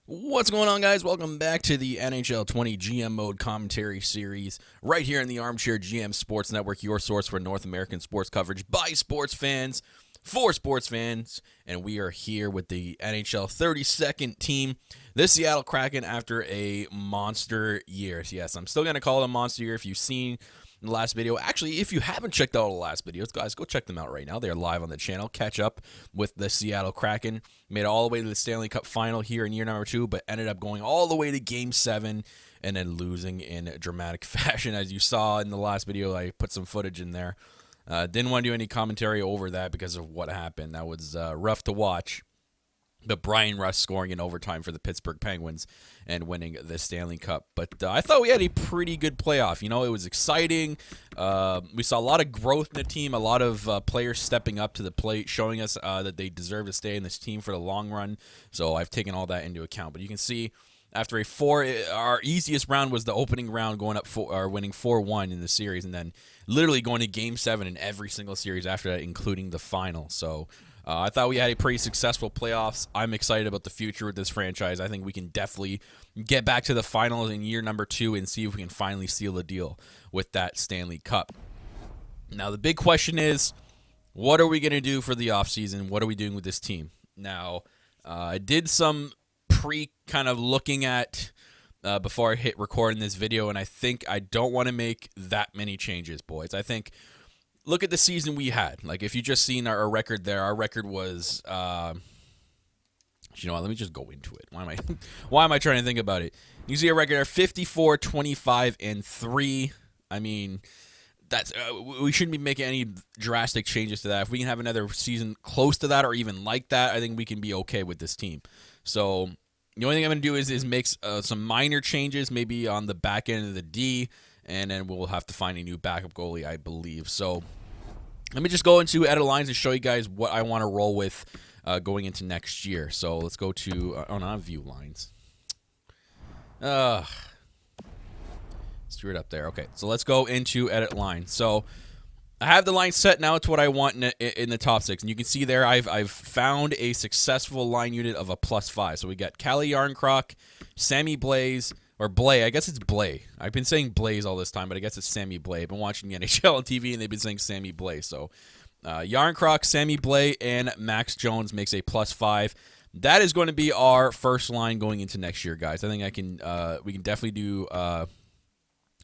What's going on, guys? Welcome back to the NHL 20 GM Mode commentary series right here in the Armchair GM Sports Network, your source for North American sports coverage by sports fans for sports fans. And we are here with the NHL 32nd team, the Seattle Kraken, after a monster year. Yes, I'm still going to call it a monster year. If you've seen the last video, actually, if you haven't checked out the last videos, guys, go check them out right now. They're live on the channel. Catch up with the Seattle Kraken. Made it all the way to the Stanley Cup final here in year number 2, but ended up going all the way to Game 7 and then losing in dramatic fashion. As you saw in the last video, I put some footage in there. Didn't want to do any commentary over that because of what happened. That was rough to watch. But Brian Rust scoring in overtime for the Pittsburgh Penguins and winning the Stanley Cup. But I thought we had a pretty good playoff. You know, it was exciting. We saw a lot of growth in the team, a lot of players stepping up to the plate, showing us that they deserve to stay in this team for the long run. So I've taken all that into account. But you can see after our easiest round was the opening round, going up winning 4-1 in the series, and then literally going to Game 7 in every single series after that, including the final. So I thought we had a pretty successful playoffs. I'm excited about the future with this franchise. I think we can definitely get back to the finals in year number 2 and see if we can finally seal the deal with that Stanley Cup. Now, the big question is, what are we going to do for the offseason? What are we doing with this team? Now, I did some kind of looking at before I hit record in this video, and I think I don't want to make that many changes, boys. I think look at the season we had. Like, if you just seen our record there, our record was, you know what, let me just go into it. Why am I trying to think about it? You see a record there, 54, 25, and 3. I mean, that's we shouldn't be making any drastic changes to that. If we can have another season close to that or even like that, I think we can be okay with this team. So the only thing I'm going to do is make some minor changes, maybe on the back end of the D, and then we'll have to find a new backup goalie, I believe. So let me just go into edit lines and show you guys what I want to roll with going into next year. So let's go to, not view lines. Screw it up there. Okay, so let's go into edit line. So I have the line set now to what I want in the top 6. And you can see there I've found a successful line unit of a +5. So we got Calle Yarncroc, Sammy Blaze, or Blay. I guess it's Blay. I've been saying Blaze all this time, but I guess it's Sammy Blay. I've been watching the NHL on TV, and they've been saying Sammy Blay. So Yarncroc, Sammy Blay, and Max Jones makes a +5. That is going to be our first line going into next year, guys. I think we can definitely do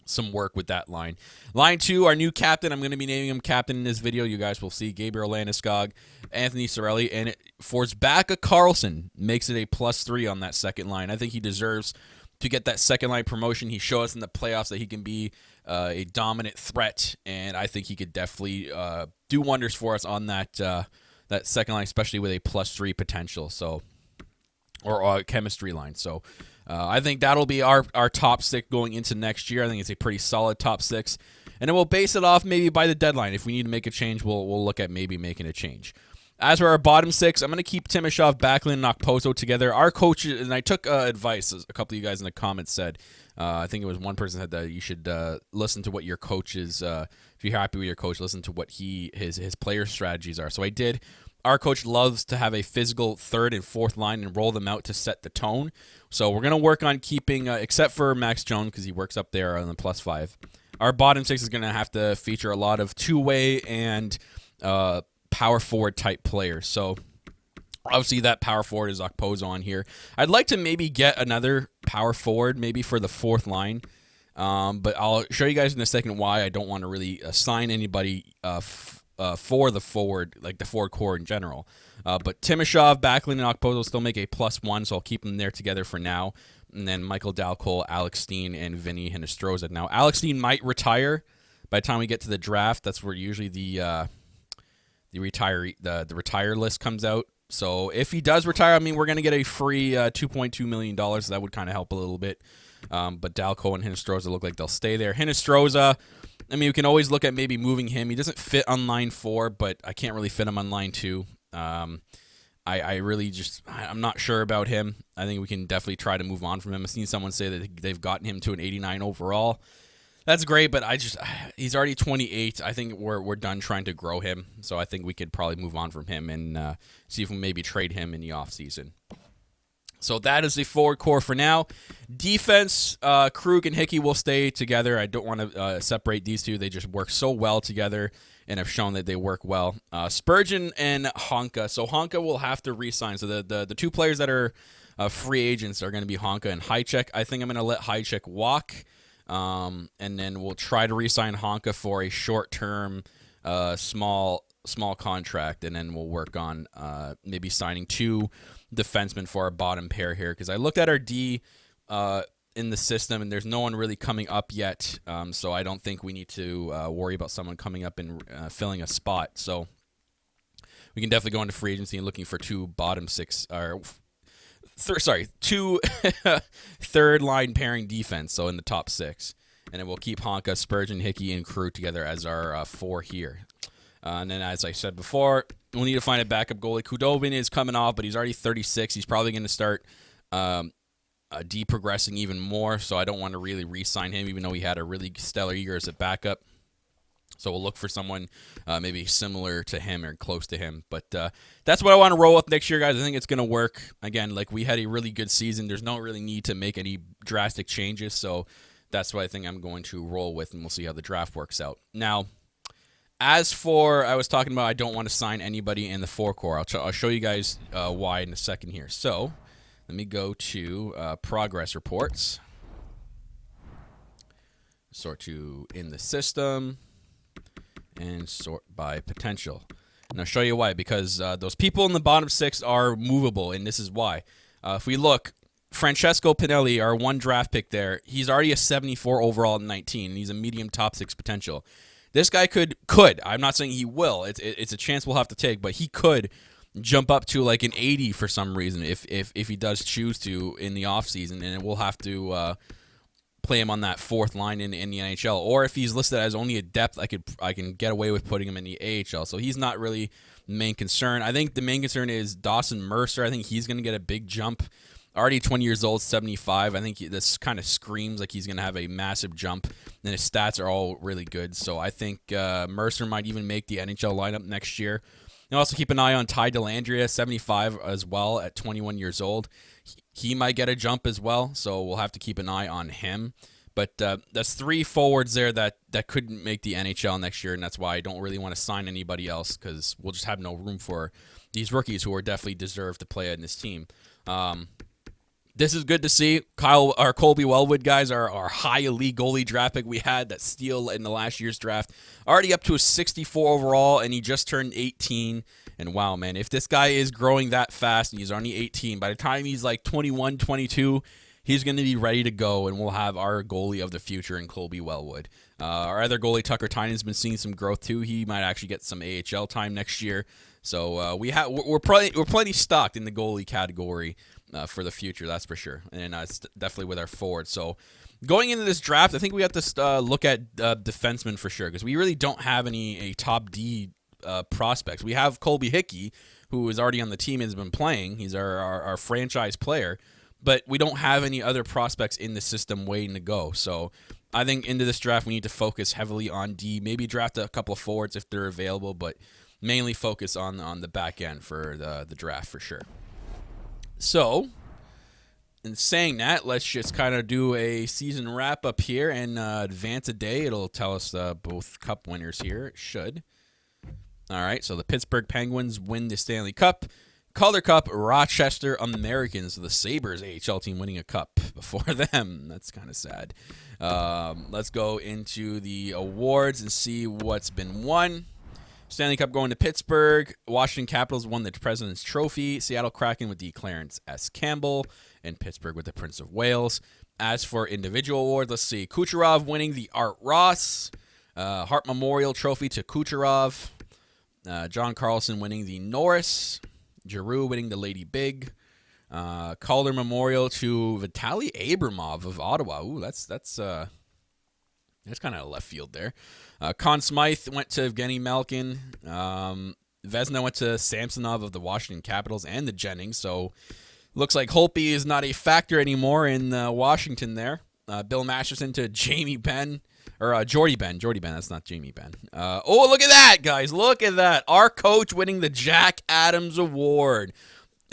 some work with that line. Line 2, our new captain. I'm going to be naming him captain in this video. You guys will see Gabriel Landeskog, Anthony Cirelli, and Forsbacka Carlson makes it a +3 on that second line. I think he deserves to get that second line promotion. He showed us in the playoffs that he can be a dominant threat, and I think he could definitely do wonders for us on that second line, especially with a +3 potential. So, or chemistry line. So I think that'll be our top 6 going into next year. I think it's a pretty solid top 6. And then we'll base it off maybe by the deadline. If we need to make a change, we'll look at maybe making a change. As for our bottom 6, I'm going to keep Timashov, Backlund, and Okposo together. Our coaches, and I took advice, as a couple of you guys in the comments said. I think it was one person said that you should listen to what your coach is. If you're happy with your coach, listen to what his player strategies are. So I did. Our coach loves to have a physical third and fourth line and roll them out to set the tone. So we're going to work on keeping, except for Max Jones because he works up there on the +5. Our bottom 6 is going to have to feature a lot of two-way and power forward type players. So obviously that power forward is Okposo on here. I'd like to maybe get another power forward maybe for the fourth line. But I'll show you guys in a second why I don't want to really assign anybody for the forward, like the forward core in general. But Timashov, Backlund, and Okposo still make a +1, so I'll keep them there together for now. And then Michael Dalcol, Alex Steen, and Vinny Hinostroza. Now, Alex Steen might retire by the time we get to the draft. That's where usually the retire list comes out. So if he does retire, I mean, we're going to get a free $2.2 million. So that would kind of help a little bit. But Dalcol and Hinostroza look like they'll stay there. Hinostroza, I mean, we can always look at maybe moving him. He doesn't fit on line 4, but I can't really fit him on line 2. I really just, I'm not sure about him. I think we can definitely try to move on from him. I've seen someone say that they've gotten him to an 89 overall. That's great, but he's already 28. I think we're done trying to grow him. So I think we could probably move on from him and see if we maybe trade him in the offseason. So that is the forward core for now. Defense, Krug and Hickey will stay together. I don't want to separate these two. They just work so well together and have shown that they work well. Spurgeon and Honka. So Honka will have to re-sign. So the two players that are free agents are going to be Honka and Hychek. I think I'm going to let Hychek walk, and then we'll try to re-sign Honka for a short-term, small contract, and then we'll work on maybe signing 2 defensemen for our bottom pair here, because I looked at our D in the system, and there's no one really coming up yet, so I don't think we need to worry about someone coming up and filling a spot. So we can definitely go into free agency and looking for 2 bottom 6 or 2 third line pairing defense, so in the top 6, and then we'll keep Honka, Spurgeon, Hickey, and Crew together as our 4 here. And then, as I said before, we'll need to find a backup goalie. Khudobin is coming off, but he's already 36. He's probably going to start de-progressing even more, so I don't want to really re-sign him, even though he had a really stellar year as a backup. So we'll look for someone maybe similar to him or close to him. But that's what I want to roll with next year, guys. I think it's going to work. Again, like, we had a really good season. There's no really need to make any drastic changes, so that's what I think I'm going to roll with, and we'll see how the draft works out. Now, as for, I was talking about I don't want to sign anybody in the 4 core. I'll show you guys why in a second here. So let me go to progress reports. Sort to in the system and sort by potential. And I'll show you why. Because those people in the bottom 6 are movable, and this is why. If we look, Francesco Pinelli, our 1 draft pick there, he's already a 74 overall in 19, and he's a medium top 6 potential. This guy could. I'm not saying he will. It's a chance we'll have to take, but he could jump up to like an 80 for some reason if he does choose to in the offseason, and we'll have to play him on that 4th line in the NHL. Or if he's listed as only a depth, I can get away with putting him in the AHL. So he's not really the main concern. I think the main concern is Dawson Mercer. I think he's going to get a big jump. Already 20 years old, 75. I think this kind of screams like he's going to have a massive jump, and his stats are all really good. So I think Mercer might even make the NHL lineup next year. And also keep an eye on Ty Delandra, 75 as well, at 21 years old. He might get a jump as well, so we'll have to keep an eye on him. But that's 3 forwards there that couldn't make the NHL next year, and that's why I don't really want to sign anybody else, because we'll just have no room for these rookies who are definitely deserve to play in this team. This is good to see. Colby Wellwood, guys, our high elite goalie draft pick we had, that steal in the last year's draft, already up to a 64 overall, and he just turned 18. And wow, man, if this guy is growing that fast and he's only 18, by the time he's like 21, 22, he's going to be ready to go, and we'll have our goalie of the future in Colby Wellwood. Our other goalie, Tucker Tynan's been seeing some growth too. He might actually get some AHL time next year. So we're plenty stocked in the goalie category for the future, that's for sure. And it's definitely with our forward. So going into this draft, I think we have to look at defensemen for sure, because we really don't have any top D prospects. We have Colby Hickey, who is already on the team and has been playing. He's our franchise player, but we don't have any other prospects in the system waiting to go. So I think into this draft, we need to focus heavily on D, maybe draft a couple of forwards if they're available, but mainly focus on the back end for the draft for sure. So, in saying that, let's just kind of do a season wrap-up here and advance a day. It'll tell us both cup winners here. It should. All right, so the Pittsburgh Penguins win the Stanley Cup. Calder Cup, Rochester Americans, the Sabres AHL team winning a cup before them. That's kind of sad. Let's go into the awards and see what's been won. Stanley Cup going to Pittsburgh. Washington Capitals won the President's Trophy. Seattle Kraken with the Clarence S. Campbell. And Pittsburgh with the Prince of Wales. As for individual awards, let's see. Kucherov winning the Art Ross. Hart Memorial Trophy to Kucherov. John Carlson winning the Norris. Giroux winning the Lady Big. Calder Memorial to Vitaly Abramov of Ottawa. Ooh, that's kind of left field there. Conn Smythe went to Evgeny Malkin. Vezina went to Samsonov of the Washington Capitals and the Jennings. So looks like Holtby is not a factor anymore in Washington there. Bill Masterson to Jamie Benn. Or Jordy Benn. Jordy Benn, that's not Jamie Benn. Oh, look at that, guys. Look at that. Our coach winning the Jack Adams Award.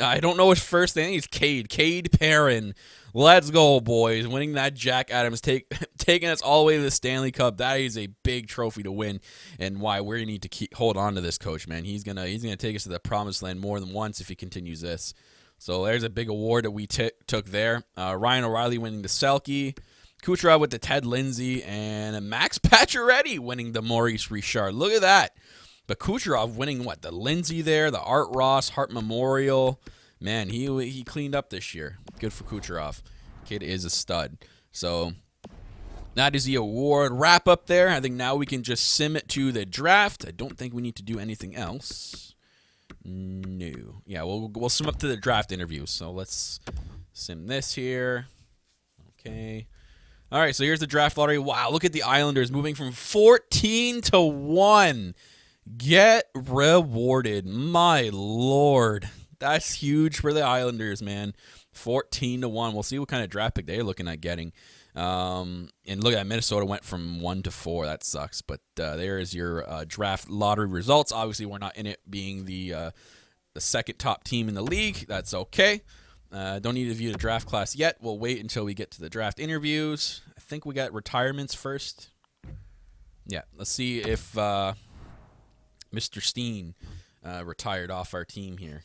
I don't know his first name. He's Cade Perrin. Let's go, boys. Winning that Jack Adams, taking us all the way to the Stanley Cup. That is a big trophy to win, and why we need to hold on to this coach, man. He's gonna take us to the promised land more than once if he continues this. So there's a big award that we took there. Ryan O'Reilly winning the Selke. Kucherov with the Ted Lindsay, and Max Pacioretty winning the Maurice Richard. Look at that. But Kucherov winning what? The Lindsay there, the Art Ross, Hart Memorial. Man, he cleaned up this year. Good for Kucherov. Kid is a stud. So that is the award wrap up there. I think now we can just sim it to the draft. I don't think we need to do anything else. No. Yeah, we'll sim up to the draft interview. So let's sim this here. Okay. All right, so here's the draft lottery. Wow, look at the Islanders moving from 14 to 1. Get rewarded. My Lord. That's huge for the Islanders, man. 14 to 1. We'll see what kind of draft pick they're looking at getting. And look at that. Minnesota went from 1 to 4. That sucks. But there is your draft lottery results. Obviously, we're not in it being the second top team in the league. That's okay. Don't need to view the draft class yet. We'll wait until we get to the draft interviews. I think we got retirements first. Yeah, let's see if Mr. Steen retired off our team here.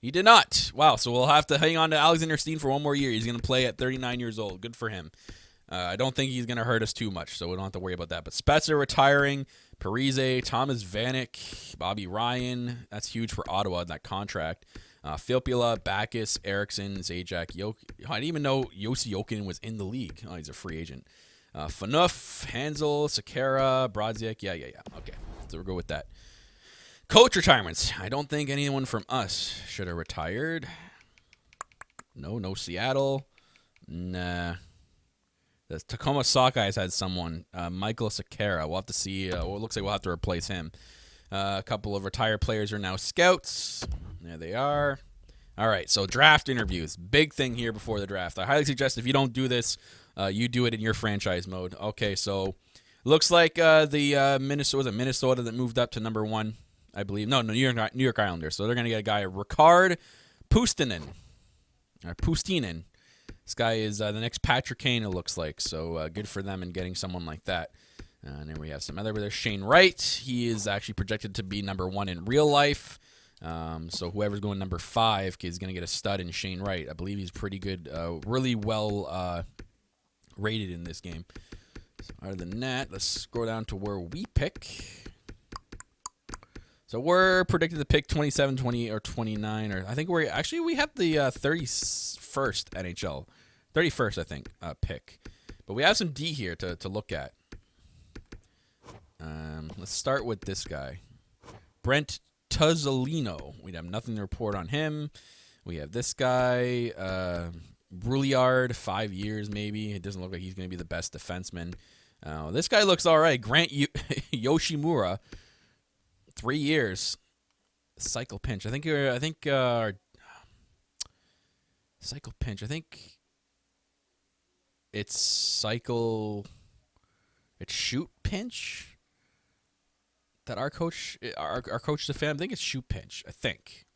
He did not. Wow, so we'll have to hang on to Alexander Steen for one more year. He's going to play at 39 years old. Good for him. I don't think he's going to hurt us too much, so we don't have to worry about that. But Spezza retiring, Parise, Thomas Vanek, Bobby Ryan. That's huge for Ottawa in that contract. Filppula, Backus, Eriksson, Zajac, I didn't even know Yossi Jokinen was in the league. Oh, he's a free agent. Phaneuf, Hansel, Sakara, Brodziak. Yeah. Okay, so we'll go with that. Coach retirements. I don't think anyone from us should have retired. No Seattle. Nah. The Tacoma Sockeyes had someone, Michael Sakara. We'll have to see. It looks like we'll have to replace him. A couple of retired players are now scouts. There they are. All right, so draft interviews. Big thing here before the draft. I highly suggest if you don't do this, you do it in your franchise mode. Okay, so looks like the Minnesota that moved up to number 1, I believe. No, New York Islanders. So they're going to get a guy, Ricard Pustinen. This guy is the next Patrick Kane, it looks like. So good for them in getting someone like that. And then we have some other. There's Shane Wright. He is actually projected to be number 1 in real life. So whoever's going number 5 is going to get a stud in Shane Wright. I believe he's pretty good, really well rated in this game. So other than that, let's scroll down to where we pick. So we're predicted to pick 27, 20, or 29. Or I think we have the 31st NHL. 31st, I think, pick. But we have some D here to look at. Let's start with this guy. Brent Tussolino. We have nothing to report on him. We have this guy, Brouillard, 5 years maybe. It doesn't look like he's going to be the best defenseman. This guy looks all right. Grant Yoshimura, 3 years. Cycle pinch. I think cycle pinch. I think it's shoot pinch. That our coach is a fan. I think it's shoot pinch. I think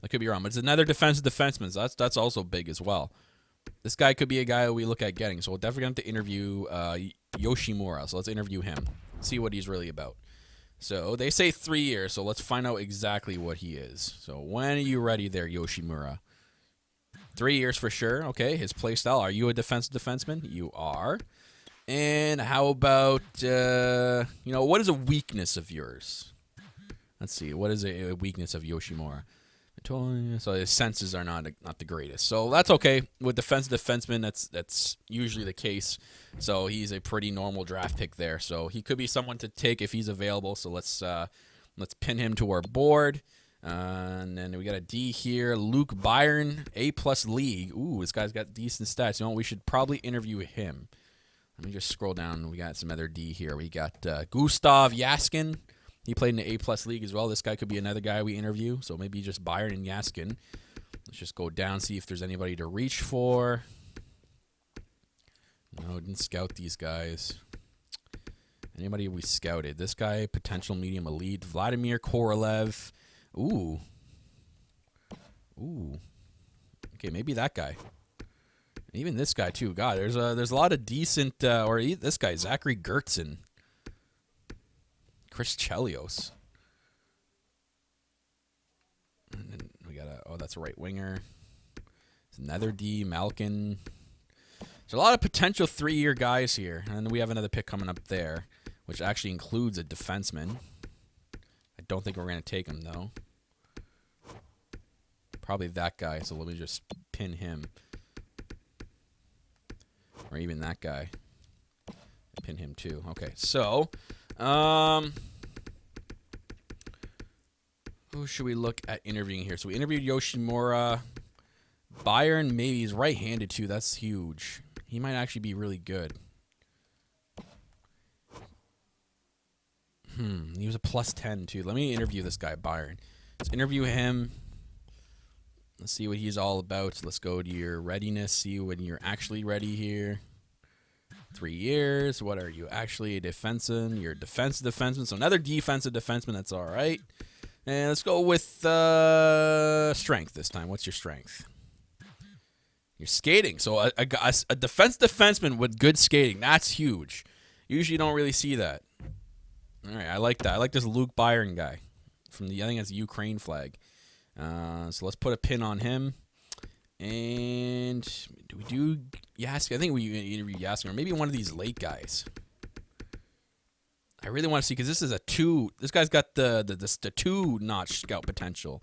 I could be wrong, but it's another defenseman. So that's also big as well. This guy could be a guy we look at getting. So we'll definitely have to interview Yoshimura. So let's interview him, see what he's really about. So they say 3 years. So let's find out exactly what he is. So when are you ready there, Yoshimura? 3 years for sure. Okay, his play style. Are you a defenseman? You are. And how about, what is a weakness of yours? Let's see. What is a weakness of Yoshimura? So his senses are not the greatest. So that's okay. With defenseman, that's usually the case. So he's a pretty normal draft pick there. So he could be someone to take if he's available. So let's pin him to our board. And then we got a D here. Luke Byron, A+ league. Ooh, this guy's got decent stats. You know what? We should probably interview him. Let me just scroll down. We got some other D here. We got Gustav Yaskin. He played in the A+ league as well. This guy could be another guy we interview. So maybe just Byron and Yaskin. Let's just go down, see if there's anybody to reach for. No, didn't scout these guys. Anybody we scouted? This guy, potential medium elite. Vladimir Korolev. Ooh. Ooh. Okay, maybe that guy. Even this guy too. God, there's a lot of decent. This guy, Zachary Gertzen. Chris Chelios. And then we got that's a right winger. It's another D, Malkin. There's a lot of potential 3-year guys here. And we have another pick coming up there, which actually includes a defenseman. I don't think we're going to take him, though. Probably that guy, so let me just pin him. Or even that guy. Pin him, too. Okay, so... who should we look at interviewing here? So we interviewed Yoshimura. Byron, maybe he's right-handed, too. That's huge. He might actually be really good. He was a +10, too. Let me interview this guy, Byron. Let's interview him. Let's see what he's all about. Let's go to your readiness. See when you're actually ready here. 3 years. What are you actually? A defenseman. You're a defensive defenseman. So another defensive defenseman. That's all right. And let's go with strength this time. What's your strength? You're skating. So a defenseman with good skating. That's huge. Usually you don't really see that. All right, I like that. I like this Luke Byron guy from I think that's the Ukraine flag. So let's put a pin on him. And do we do Yask? I think we interview Yask, or maybe one of these late guys. I really want to see, because this is a 2. This guy's got the 2-notch scout potential.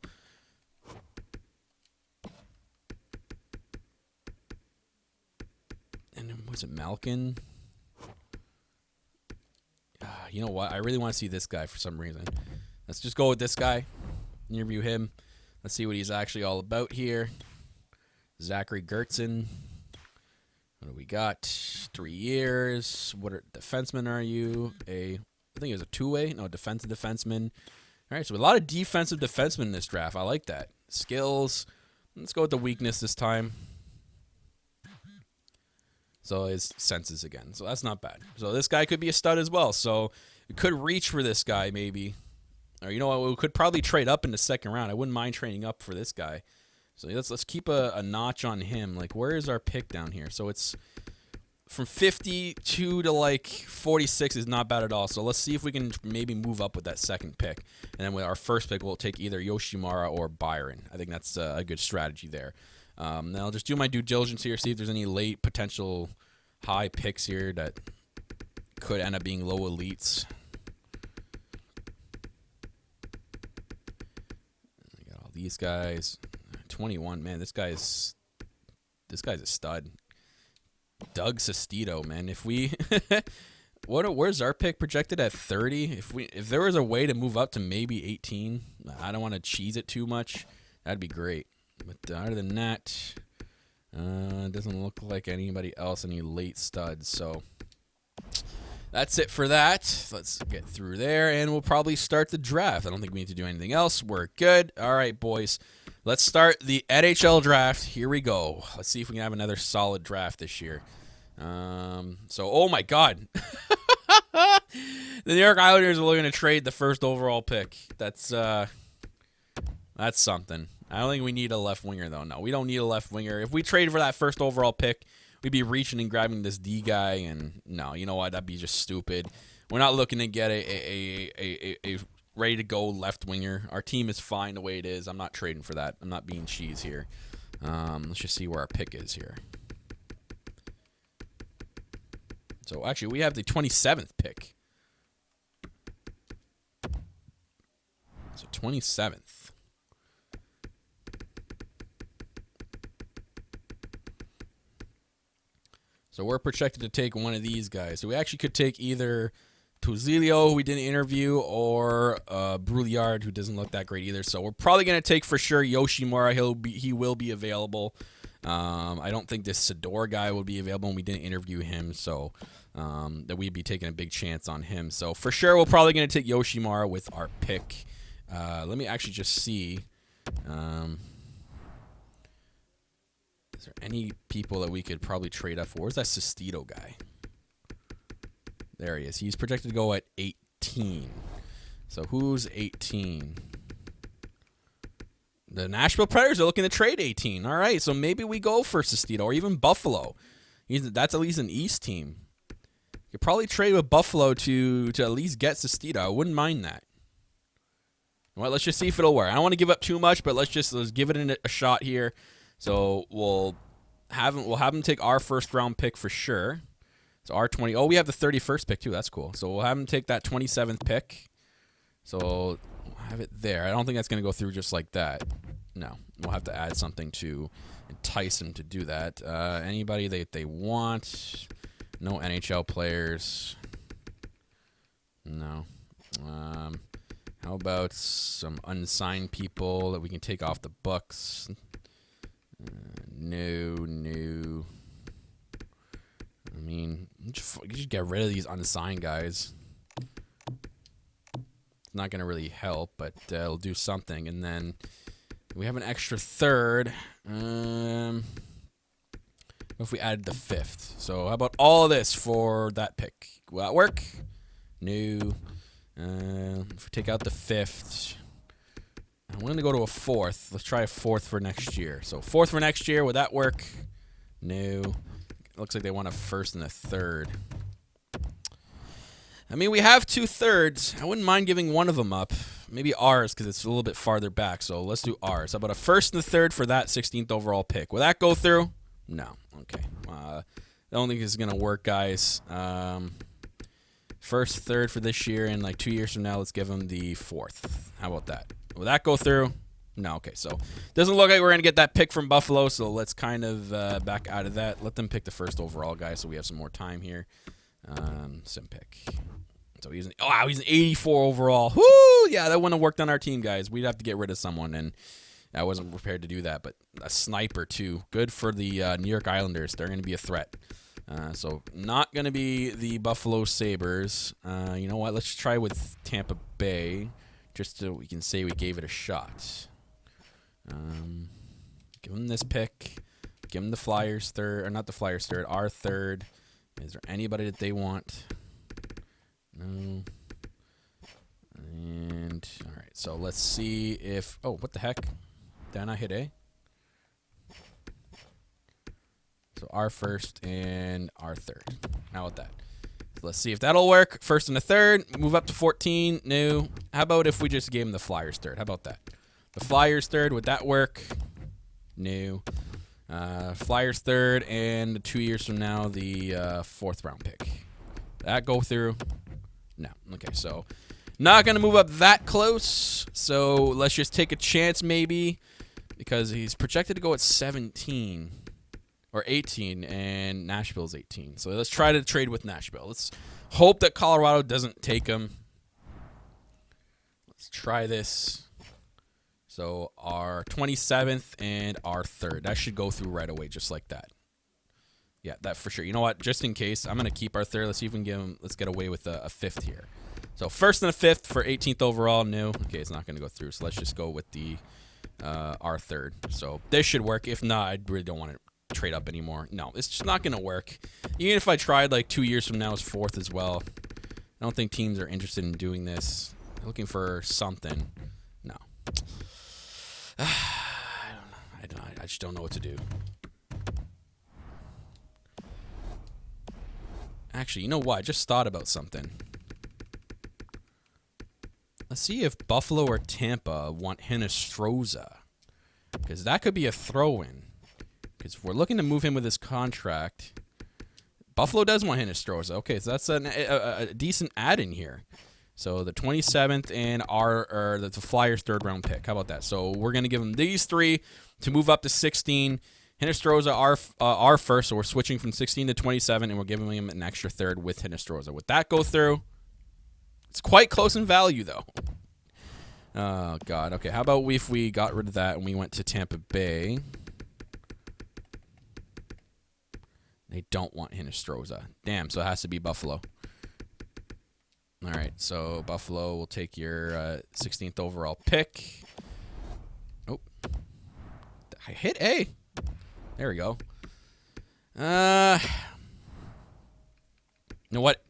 And then was it Malkin? You know what? I really want to see this guy for some reason. Let's just go with this guy. Interview him. Let's see what he's actually all about here. Zachary Gertzen. What do we got? 3 years. What defenseman are you? I think it was a 2-way. No, defensive defenseman. All right, so a lot of defensive defensemen in this draft. I like that. Skills. Let's go with the weakness this time. So his senses again. So that's not bad. So this guy could be a stud as well. So we could reach for this guy maybe. Or you know what? We could probably trade up in the second round. I wouldn't mind trading up for this guy. So let's keep a notch on him. Like, where is our pick down here? So it's from 52 to like 46 is not bad at all. So let's see if we can maybe move up with that second pick. And then with our first pick, we'll take either Yoshimura or Byron. I think that's a good strategy there. Now I'll just do my due diligence here, see if there's any late potential high picks here that could end up being low elites. I got all these guys. 21, man, this guy's a stud. Doug Sestito, man. If we where's our pick projected at 30? If there was a way to move up to maybe 18, I don't want to cheese it too much. That'd be great. But other than that, it doesn't look like anybody else, any late studs. So that's it for that. Let's get through there, and we'll probably start the draft. I don't think we need to do anything else. We're good. All right, boys. Let's start the NHL draft. Here we go. Let's see if we can have another solid draft this year. Oh my God. The New York Islanders are looking to trade the first overall pick. That's something. I don't think we need a left winger, though. No, we don't need a left winger. If we traded for that first overall pick, we'd be reaching and grabbing this D guy, and no, you know what? That'd be just stupid. We're not looking to get a ready-to-go left winger. Our team is fine the way it is. I'm not trading for that. I'm not being cheese here. Let's just see where our pick is here. So, actually, we have the 27th pick. So, 27th. So we're projected to take one of these guys. So we actually could take either Tussolino, who we didn't interview, or Brouillard, who doesn't look that great either. So we're probably going to take for sure Yoshimura. He will be available. I don't think this Sador guy will be available, and we didn't interview him, so that we'd be taking a big chance on him. So for sure, we're probably going to take Yoshimura with our pick. Let me actually just see. Is there any people that we could probably trade up for? Where's that Sestito guy? There he is. He's projected to go at 18. So who's 18? The Nashville Predators are looking to trade 18. All right, so maybe we go for Sestito or even Buffalo. That's at least an East team. You could probably trade with Buffalo to at least get Sestito. I wouldn't mind that. Well, let's just see if it'll work. I don't want to give up too much, but let's give it a shot here. So we'll have him take our first round pick for sure. So our 20. Oh, we have the 31st pick too. That's cool. So we'll have him take that 27th pick. So we'll have it there. I don't think that's going to go through just like that. No, we'll have to add something to entice him to do that. Anybody they want. No NHL players. No. How about some unsigned people that we can take off the books? No. I mean, just get rid of these unsigned guys. It's not going to really help, but it'll do something. And then we have an extra third. If we added the 5th. So how about all of this for that pick? Will that work? No. If we take out the 5th, I'm going to go to a 4th. Let's try a 4th for next year. So 4th for next year, would that work? No. Looks like they want a 1st and a 3rd. I mean, we have 2 thirds. I wouldn't mind giving one of them up. Maybe ours because it's a little bit farther back. So let's do ours. How about a 1st and a 3rd for that 16th overall pick? Will that go through? No. Okay. I don't think this is going to work, guys. 1st, 3rd for this year, and like 2 years from now, let's give them the 4th. How about that? Will that go through? No. Okay. So doesn't look like we're going to get that pick from Buffalo. So let's kind of back out of that. Let them pick the 1st overall, guys, so we have some more time here. Sim pick. So he's an 84 overall. Whoo! Yeah, that wouldn't have worked on our team, guys. We'd have to get rid of someone, and I wasn't prepared to do that. But a sniper too, good for the New York Islanders. They're going to be a threat. So not going to be the Buffalo Sabres. You know what? Let's try with Tampa Bay, just so we can say we gave it a shot. Give them this pick. Give them the Flyers 3rd, or not the Flyers 3rd, our 3rd. Is there anybody that they want? No. And all right, so let's see if. Oh, what the heck? Did I not hit A? So our 1st and our 3rd. How about that? So let's see if that'll work. 1st and a 3rd. Move up to 14. No. How about if we just gave him the Flyers 3rd? How about that? The Flyers 3rd. Would that work? No. Flyers 3rd, and 2 years from now, the 4th round pick. That go through? No. Okay, so not going to move up that close. So let's just take a chance maybe, because he's projected to go at 17 or 18, and Nashville's 18. So let's try to trade with Nashville. Let's hope that Colorado doesn't take him. Let's try this. So our 27th and our 3rd. That should go through right away, just like that. Yeah, that for sure. You know what? Just in case, I'm going to keep our 3rd. Let's see if we can give him. Let's get away with a 5th here. So 1st and a 5th for 18th overall. No. Okay, it's not going to go through. So let's just go with the our 3rd. So this should work. If not, I really don't want to trade up anymore. No, it's just not going to work. Even if I tried like 2 years from now as 4th as well, I don't think teams are interested in doing this. They're looking for something. No. I don't know. I just don't know what to do. Actually, you know what? I just thought about something. Let's see if Buffalo or Tampa want Hinostroza, because that could be a throw-in. Because we're looking to move him with his contract. Buffalo does want Hinostroza. Okay, so that's a decent add-in here. So the 27th and the Flyers 3rd round pick. How about that? So we're going to give them these 3 to move up to 16. Hinostroza our 1st, so we're switching from 16 to 27, and we're giving him an extra 3rd with Hinostroza. Would that go through? It's quite close in value, though. Oh, God. Okay, how about if we got rid of that and we went to Tampa Bay? They don't want Hinostroza. Damn, so it has to be Buffalo. All right, so Buffalo will take your 16th overall pick. Oh, I hit A. There we go. You know what?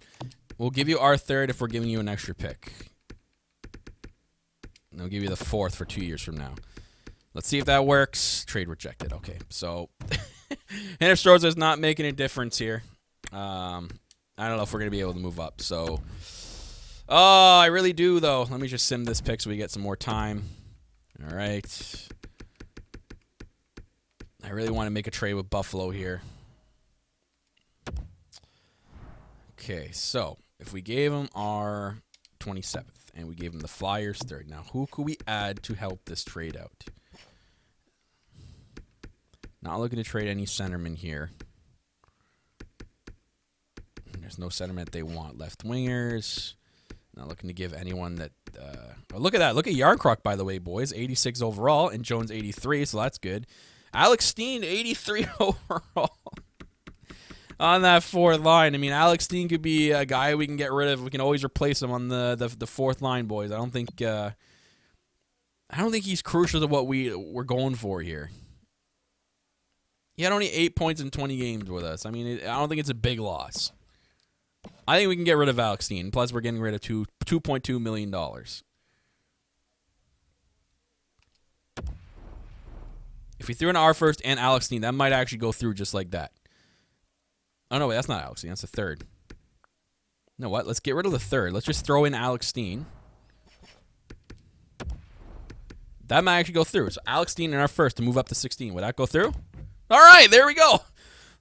We'll give you our third if we're giving you an extra pick. And we'll give you the fourth for 2 years from now. Let's see if that works. Trade rejected. Okay, so Henrik Strozer's not making a difference here. I don't know if we're going to be able to move up. So, oh, I really do, though. Let me just sim this pick so we get some more time. All right. I really want to make a trade with Buffalo here. Okay, so if we gave him our 27th and we gave him the Flyers 3rd, now who could we add to help this trade out? Not looking to trade any centerman here. There's no centerman they want. Left wingers. Not looking to give anyone that. Oh, look at that. Look at Yarncroc, by the way, boys. 86 overall, and Jones 83, so that's good. Alex Steen 83 overall on that fourth line. I mean, Alex Steen could be a guy we can get rid of. We can always replace him on the fourth line, boys. I don't think he's crucial to what we're going for here. He had only 8 points in 20 games with us. I mean, I don't think it's a big loss. I think we can get rid of Alex Steen. Plus, we're getting rid of $2.2 million. If we threw in our first and Alex Steen, that might actually go through just like that. Oh, no, wait, that's not Alex Steen. That's the third. You know what? Let's get rid of the third. Let's just throw in Alex Steen. That might actually go through. So Alex Steen in our first to move up to 16. Would that go through? All right, there we go.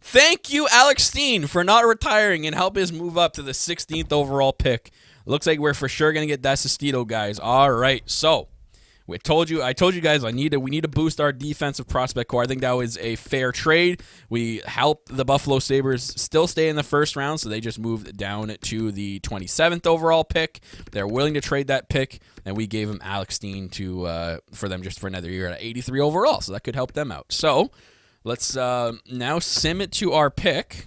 Thank you, Alex Steen, for not retiring and helping us move up to the 16th overall pick. Looks like we're for sure going to get that Sestito, guys. All right, so I told you guys we need to boost our defensive prospect core. I think that was a fair trade. We helped the Buffalo Sabres still stay in the first round, so they just moved down to the 27th overall pick. They're willing to trade that pick, and we gave them Alex Steen for them just for another year at 83 overall, so that could help them out. So let's now sim it to our pick.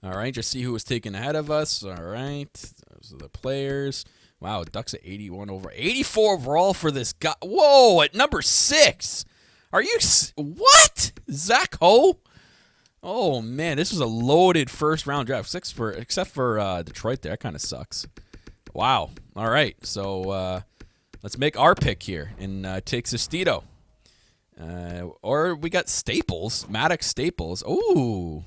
All right, just see who was taken ahead of us. All right, those are the players. Wow, Ducks at 81 over 84 overall for this guy. Whoa, at number 6. Are you what? Zach Ho? Oh man, this was a loaded first round draft. Except for Detroit there. That kind of sucks. Wow. All right, so let's make our pick here and take Sestito. Or we got Staples, Maddox Staples. Ooh.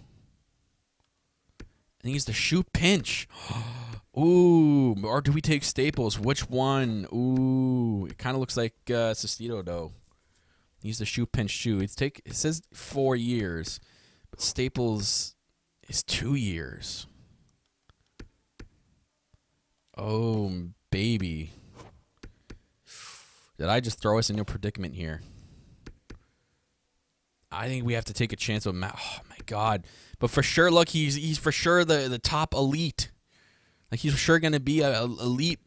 And he's the shoot pinch. Ooh, or do we take Staples? Which one? Ooh, it kind of looks like Sestito, though. He's the shoe pinch shoe. It says 4 years, but Staples is 2 years. Oh, baby. Did I just throw us into a predicament here? I think we have to take a chance with Matt. Oh, my God. But for sure, look, he's for sure the top elite. Like, he's for sure going to be a elite.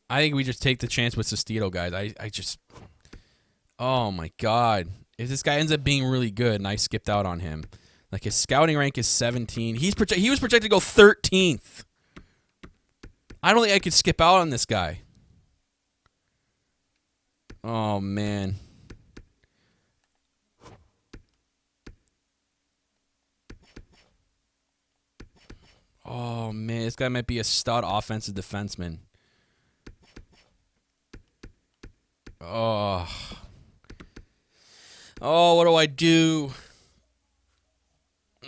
I think we just take the chance with Sestito, guys. I just, oh, my God. If this guy ends up being really good and I skipped out on him, like, his scouting rank is 17. He was projected to go 13th. I don't think I could skip out on this guy. Oh, man. Oh, man, this guy might be a stud offensive defenseman. Oh. Oh, what do I do?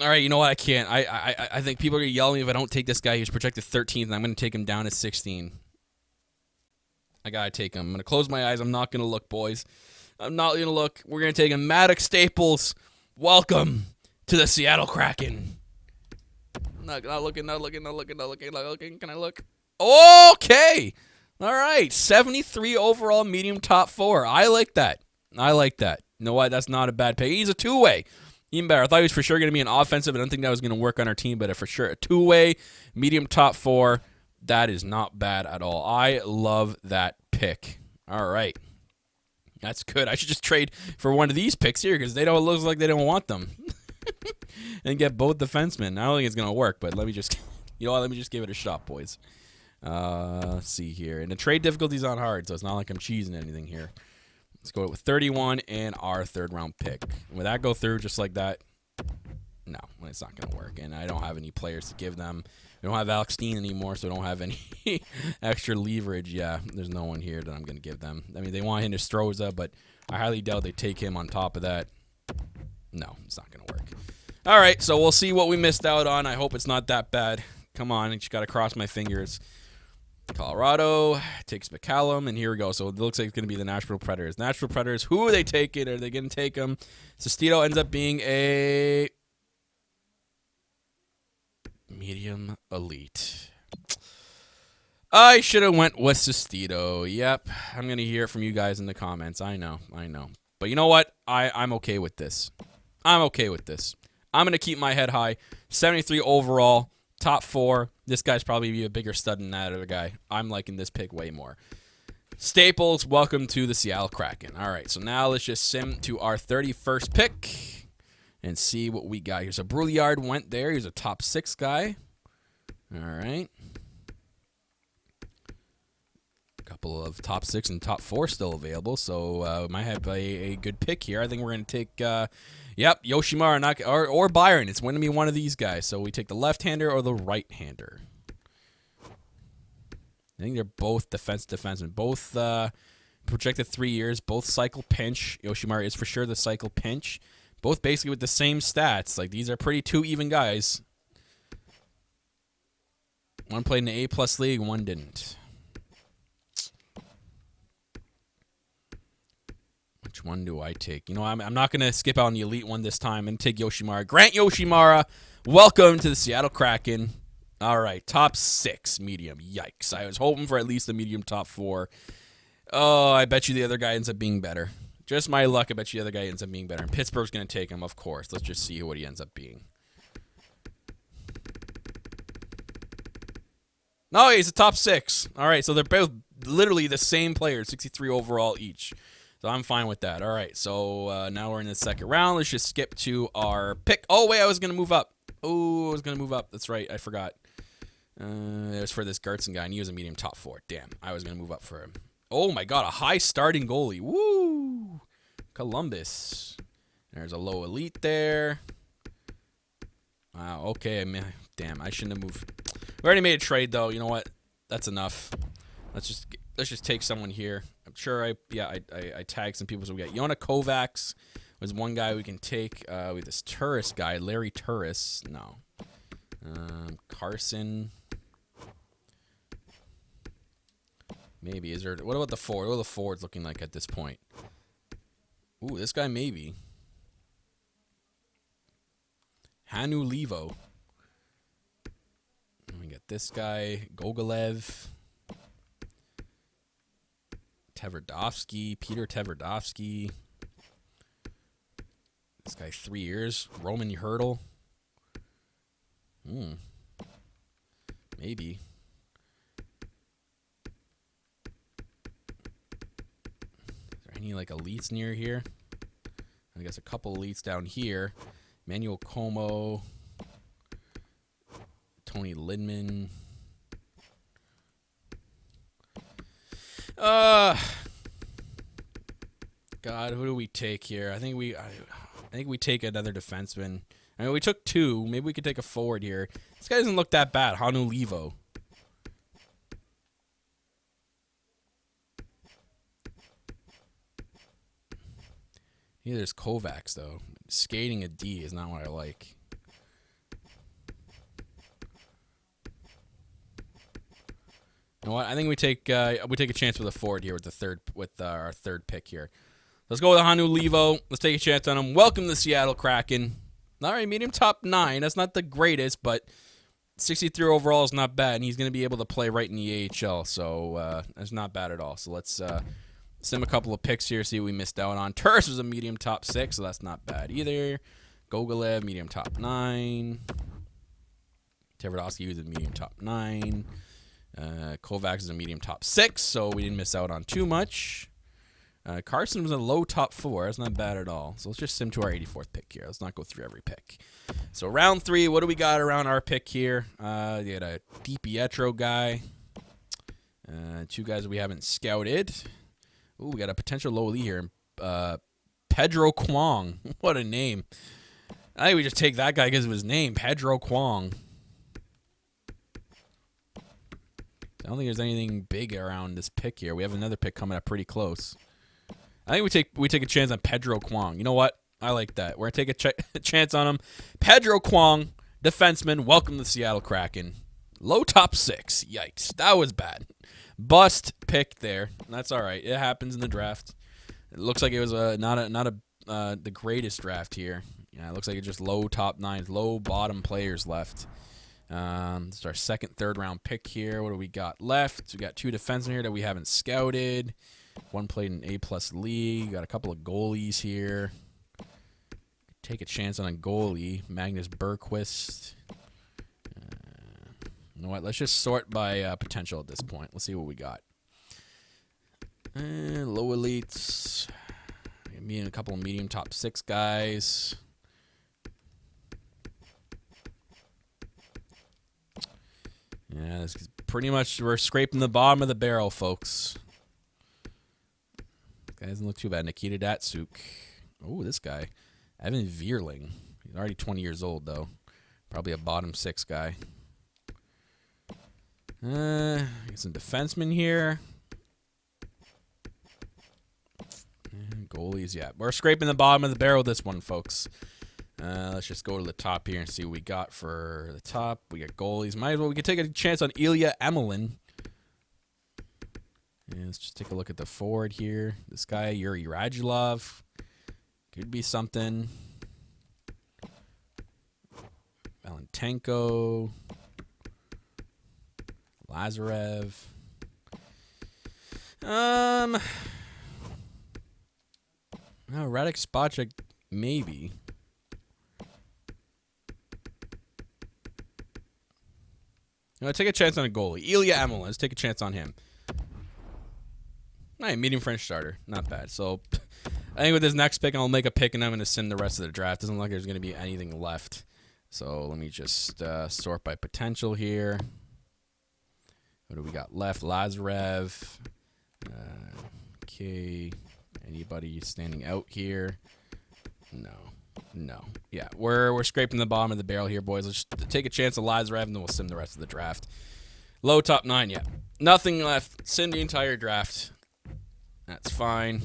All right, you know what? I can't. I think people are going to yell at me if I don't take this guy who's projected 13th, and I'm going to take him down to 16. I got to take him. I'm going to close my eyes. I'm not going to look, boys. I'm not going to look. We're going to take him. Maddox Staples, welcome to the Seattle Kraken. Not looking. Can I look? Okay. All right. 73 overall, medium top 4. I like that. You know what? That's not a bad pay. He's a two-way. Even better. I thought he was for sure going to be an offensive. I don't think that was going to work on our team, but for sure a two-way, medium top 4. That is not bad at all. I love that pick. All right. That's good. I should just trade for one of these picks here because it looks like they don't want them. And get both defensemen. I don't think it's going to work, but let me just give it a shot, boys. Let's see here. And the trade difficulty's not hard, so it's not like I'm cheesing anything here. Let's go with 31 and our third round pick. Would that go through just like that? No. when it's not going to work. And I don't have any players to give them. We don't have Alex Steen anymore, so I don't have any extra leverage. Yeah, there's no one here that I'm going to give them. I mean, they want Hinostroza, but I highly doubt they take him on top of that. No, it's not going to work. All right, so we'll see what we missed out on. I hope it's not that bad. Come on, I just got to cross my fingers. Colorado takes McCallum, and here we go. So it looks like it's going to be the Nashville Predators. Nashville Predators, who are they taking? Are they going to take him? Sestito ends up being a medium elite. I should have went with Sestito. Yep, I'm going to hear it from you guys in the comments. I know. But you know what? I'm okay with this. I'm okay with this. I'm going to keep my head high. 73 overall, top 4. This guy's probably be a bigger stud than that other guy. I'm liking this pick way more. Staples, welcome to the Seattle Kraken. All right, so now let's just sim to our 31st pick and see what we got here. So Brouillard went there. He's a top 6 guy. All right. A couple of top 6 and top 4 still available, so might have a good pick here. I think we're going to take, Yoshimura or Byron. It's going to be one of these guys. So we take the left-hander or the right-hander. I think they're both defensemen. Both projected 3 years. Both cycle pinch. Yoshimura is for sure the cycle pinch. Both basically with the same stats. Like, these are pretty 2 even guys. One played in the A+ league, one didn't. Which one do I take? You know, I'm not going to skip out on the elite one this time and take Yoshimura. Grant Yoshimura, welcome to the Seattle Kraken. All right, top 6 medium. Yikes. I was hoping for at least a medium top 4. Oh, I bet you the other guy ends up being better. Just my luck, I bet you the other guy ends up being better. And Pittsburgh's going to take him, of course. Let's just see what he ends up being. No, he's a top 6. All right, so they're both literally the same players, 63 overall each. So I'm fine with that. All right, so now we're in the second round. Let's just skip to our pick. Oh, wait, I was going to move up. Oh, I was going to move up. That's right. I forgot. It was for this Gertzen guy, and he was a medium top 4. Damn, I was going to move up for him. Oh, my God, a high starting goalie. Woo! Columbus. There's a low elite there. Wow, okay. Man, damn, I shouldn't have moved. We already made a trade, though. You know what? That's enough. Let's just take someone here. I'm sure I tagged some people. So we got Yona Kovacs was one guy we can take. We have this Turris guy, Larry Turris. No. Carson. Maybe. Is there? What about the forward? What are the forwards looking like at this point? Ooh, this guy maybe. Hanu Levo. We got this guy, Gogolev. Tverdovsky, Peter Tverdovsky. This guy 3 years. Roman Hurdle. Maybe. Is there any like elites near here? I guess a couple elites down here. Manuel Como. Tony Lindman. God, who do we take here? I think we take another defenseman. I mean, we took 2. Maybe we could take a forward here. This guy doesn't look that bad. Hanu Levo. Yeah, there's Kovacs, though. Skating a D is not what I like. You know what? I think we take a chance with a forward here with our third pick here. Let's go with Hanu Levo. Let's take a chance on him. Welcome to the Seattle Kraken. All right, medium top 9. That's not the greatest, but 63 overall is not bad, and he's going to be able to play right in the AHL, so that's not bad at all. So let's sim a couple of picks here, see what we missed out on. Turris was a medium top 6, so that's not bad either. Gogolev, medium top 9. Tverdovsky was a medium top 9. Kovacs is a medium top 6, so we didn't miss out on too much. Carson was a low top 4. That's not bad at all. So let's just sim to our 84th pick here. Let's not go through every pick. So round 3, what do we got around our pick here? You got a DiPietro guy. 2 guys that we haven't scouted. Ooh, we got a potential low elite here. Pedro Kwong. What a name. I think we just take that guy because of his name, Pedro Kwong. I don't think there's anything big around this pick here. We have another pick coming up pretty close. I think we take a chance on Pedro Kwong. You know what? I like that. We're going to take a chance on him. Pedro Kwong, defenseman. Welcome to the Seattle Kraken. Low top 6. Yikes. That was bad. Bust pick there. That's all right. It happens in the draft. It looks like it was not the greatest draft here. Yeah, it looks like it's just low top 9s, low bottom players left. This is our second, third round pick here. What do we got left? We got 2 defensemen here that we haven't scouted. One played in A+ league. Got a couple of goalies here. Take a chance on a goalie, Magnus Bergquist. You know what? Let's just sort by potential at this point. Let's see what we got. Low elites. Me and a couple of medium top 6 guys. Yeah, this is pretty much, we're scraping the bottom of the barrel, folks. Guy doesn't look too bad. Nikita Datsuk. Oh, this guy. Evan Vierling. He's already 20 years old, though. Probably a bottom 6 guy. Get some defensemen here. And goalies, yeah. We're scraping the bottom of the barrel with this one, folks. Let's just go to the top here and see what we got for the top. We got goalies. Might as well, we could take a chance on Ilya Emelin. Yeah, let's just take a look at the forward here. This guy, Yuri Radulov. Could be something. Valentenko. Lazarev. No, Radek Spacek, maybe. No, take a chance on a goalie. Ilya Emelin. Let's take a chance on him. All right, medium French starter. Not bad. So, I think with this next pick, I'll make a pick, and I'm going to send the rest of the draft. Doesn't look like there's going to be anything left. So, let me just sort by potential here. What do we got left? Lazarev. Okay. Anybody standing out here? No. Yeah, we're scraping the bottom of the barrel here, boys. Let's just take a chance on Lazarev, and then we'll sim the rest of the draft. Low top 9, yeah. Nothing left. Sim the entire draft. That's fine.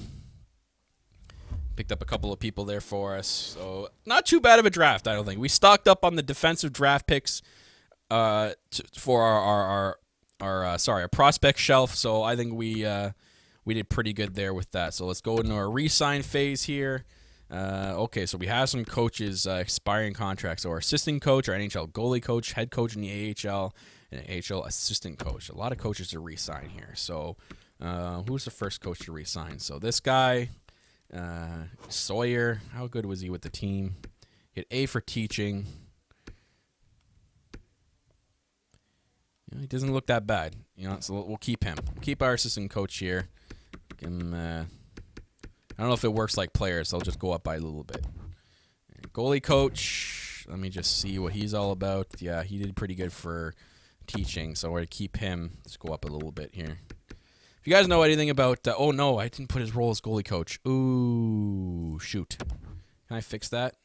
Picked up a couple of people there for us. So, not too bad of a draft, I don't think. We stocked up on the defensive draft picks for our prospect shelf. So, I think we did pretty good there with that. So, let's go into our resign phase here. Okay, so we have some coaches expiring contracts. So, our assistant coach, our NHL goalie coach, head coach in the AHL, and AHL assistant coach. A lot of coaches to resign here. So, who's the first coach to resign? So, this guy, Sawyer, how good was he with the team? He had A for teaching. You know, he doesn't look that bad. You know, so we'll keep him. Keep our assistant coach here. Give him, I don't know if it works like players, so I'll just go up by a little bit. Goalie coach, let me just see what he's all about. Yeah, he did pretty good for teaching, so we're going to keep him. Let's go up a little bit here. If you guys know anything about... oh, no, I didn't put his role as goalie coach. Ooh, shoot. Can I fix that?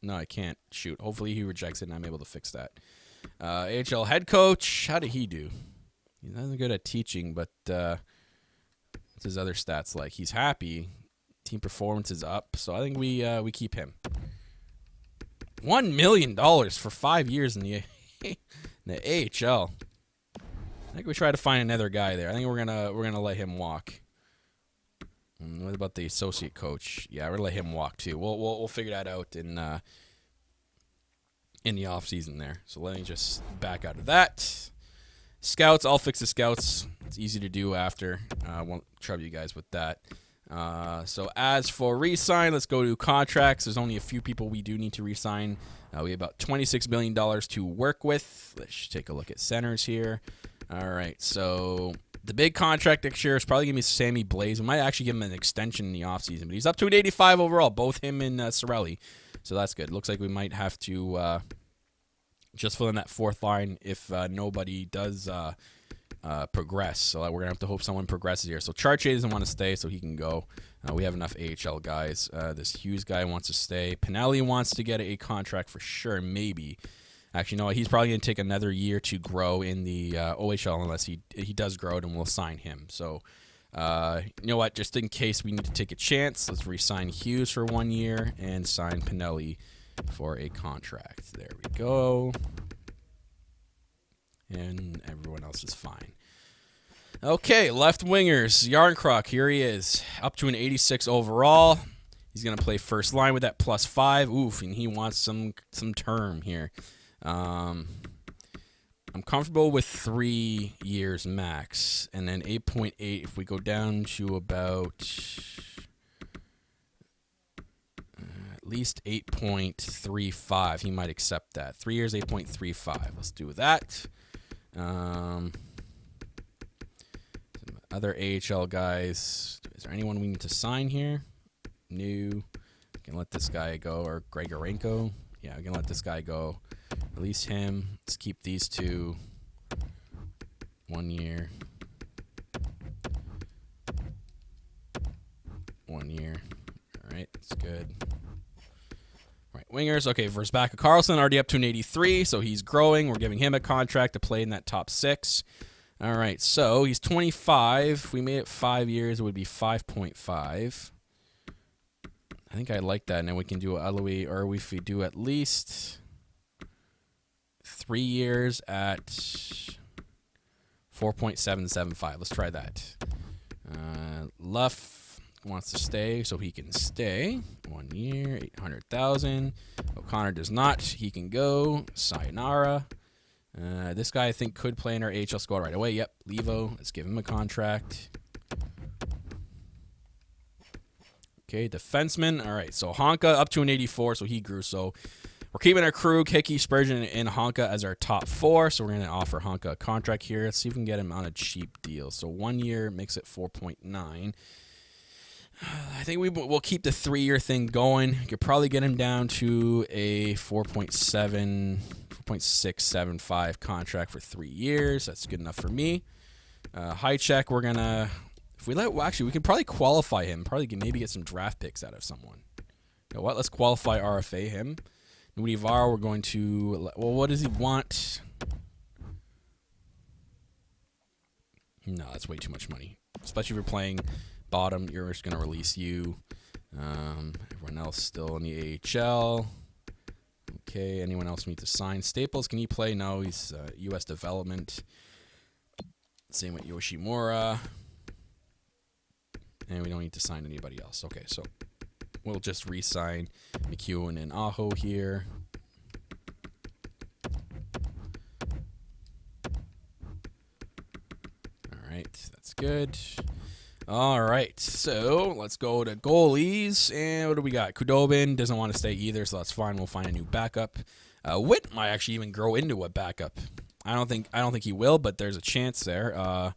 No, I can't. Shoot. Hopefully he rejects it and I'm able to fix that. AHL head coach, how did he do? He's not good at teaching, but what's his other stats like? He's happy. Team performance is up, so I think we keep him. $1 million for 5 years in the AHL. I think we try to find another guy there. I think we're gonna let him walk. What about the associate coach? Yeah, we're gonna let him walk too. We'll figure that out in the offseason there. So let me just back out of that. Scouts, I'll fix the scouts. It's easy to do after. I won't trouble you guys with that. So as for re-sign, let's go to contracts. There's only a few people we do need to re-sign. We have about $26 million to work with. Let's take a look at centers here. All right, so the big contract next year is probably going to be Sammy Blaze. We might actually give him an extension in the offseason, but he's up to an 85 overall, both him and Cirelli. So that's good. Looks like we might have to just fill in that fourth line if nobody does progress. So we're going to have to hope someone progresses here. So Chartier doesn't want to stay, so he can go. We have enough AHL guys. This Hughes guy wants to stay. Pinelli wants to get a contract for sure, maybe. Actually, no, he's probably going to take another year to grow in the OHL unless he does grow it, and we'll sign him. So, you know what? Just in case we need to take a chance, let's re-sign Hughes for 1 year and sign Pinelli for a contract. There we go. And everyone else is fine. Okay, left wingers. Yarncroc, here he is. Up to an 86 overall. He's going to play first line with that +5. Oof, and he wants some term here. I'm comfortable with 3 years max. And then 8.8, if we go down to about at least 8.35, he might accept that. 3 years, 8.35. Let's do that. Some other AHL guys. Is there anyone we need to sign here? No. We can let this guy go. Or Grigorenko. Yeah, we can let this guy go. Release him. Let's keep these two. 1 year. 1 year. All right, that's good. Right, wingers. Okay, Versbacka Carlson already up to an 83, so he's growing. We're giving him a contract to play in that top 6. All right, so he's 25. If we made it 5 years, it would be 5.5. I think I like that, and then we can do Aloe, or if we do at least 3 years at 4.775. Let's try that. Luff wants to stay, so he can stay. 1 year, 800,000. O'Connor does not. He can go. Sayonara. This guy I think could play in our AHL squad right away. Yep, Levo. Let's give him a contract. Okay, defenseman. All right, so Honka up to an 84, so he grew. So we're keeping our Krug, Hickey, Spurgeon, and Honka as our top 4. So we're going to offer Honka a contract here. Let's see if we can get him on a cheap deal. So 1 year makes it 4.9. I think we'll keep the 3-year thing going. You could probably get him down to a 4.675 contract for 3 years. That's good enough for me. High check, we're going to... If we actually, we can probably qualify him. Maybe get some draft picks out of someone. You know what? Let's qualify RFA him. Nudivar, we're going to... Well, what does he want? No, that's way too much money. Especially if you're playing bottom, you're just going to release you. Everyone else still in the AHL. Okay, anyone else we need to sign? Staples, can he play? No, he's U.S. development. Same with Yoshimura. And we don't need to sign anybody else. Okay, so we'll just re-sign McEwen and Aho here. All right, that's good. All right, so let's go to goalies. And what do we got? Kudobin doesn't want to stay either, so that's fine. We'll find a new backup. Witt might actually even grow into a backup. I don't think he will, but there's a chance there.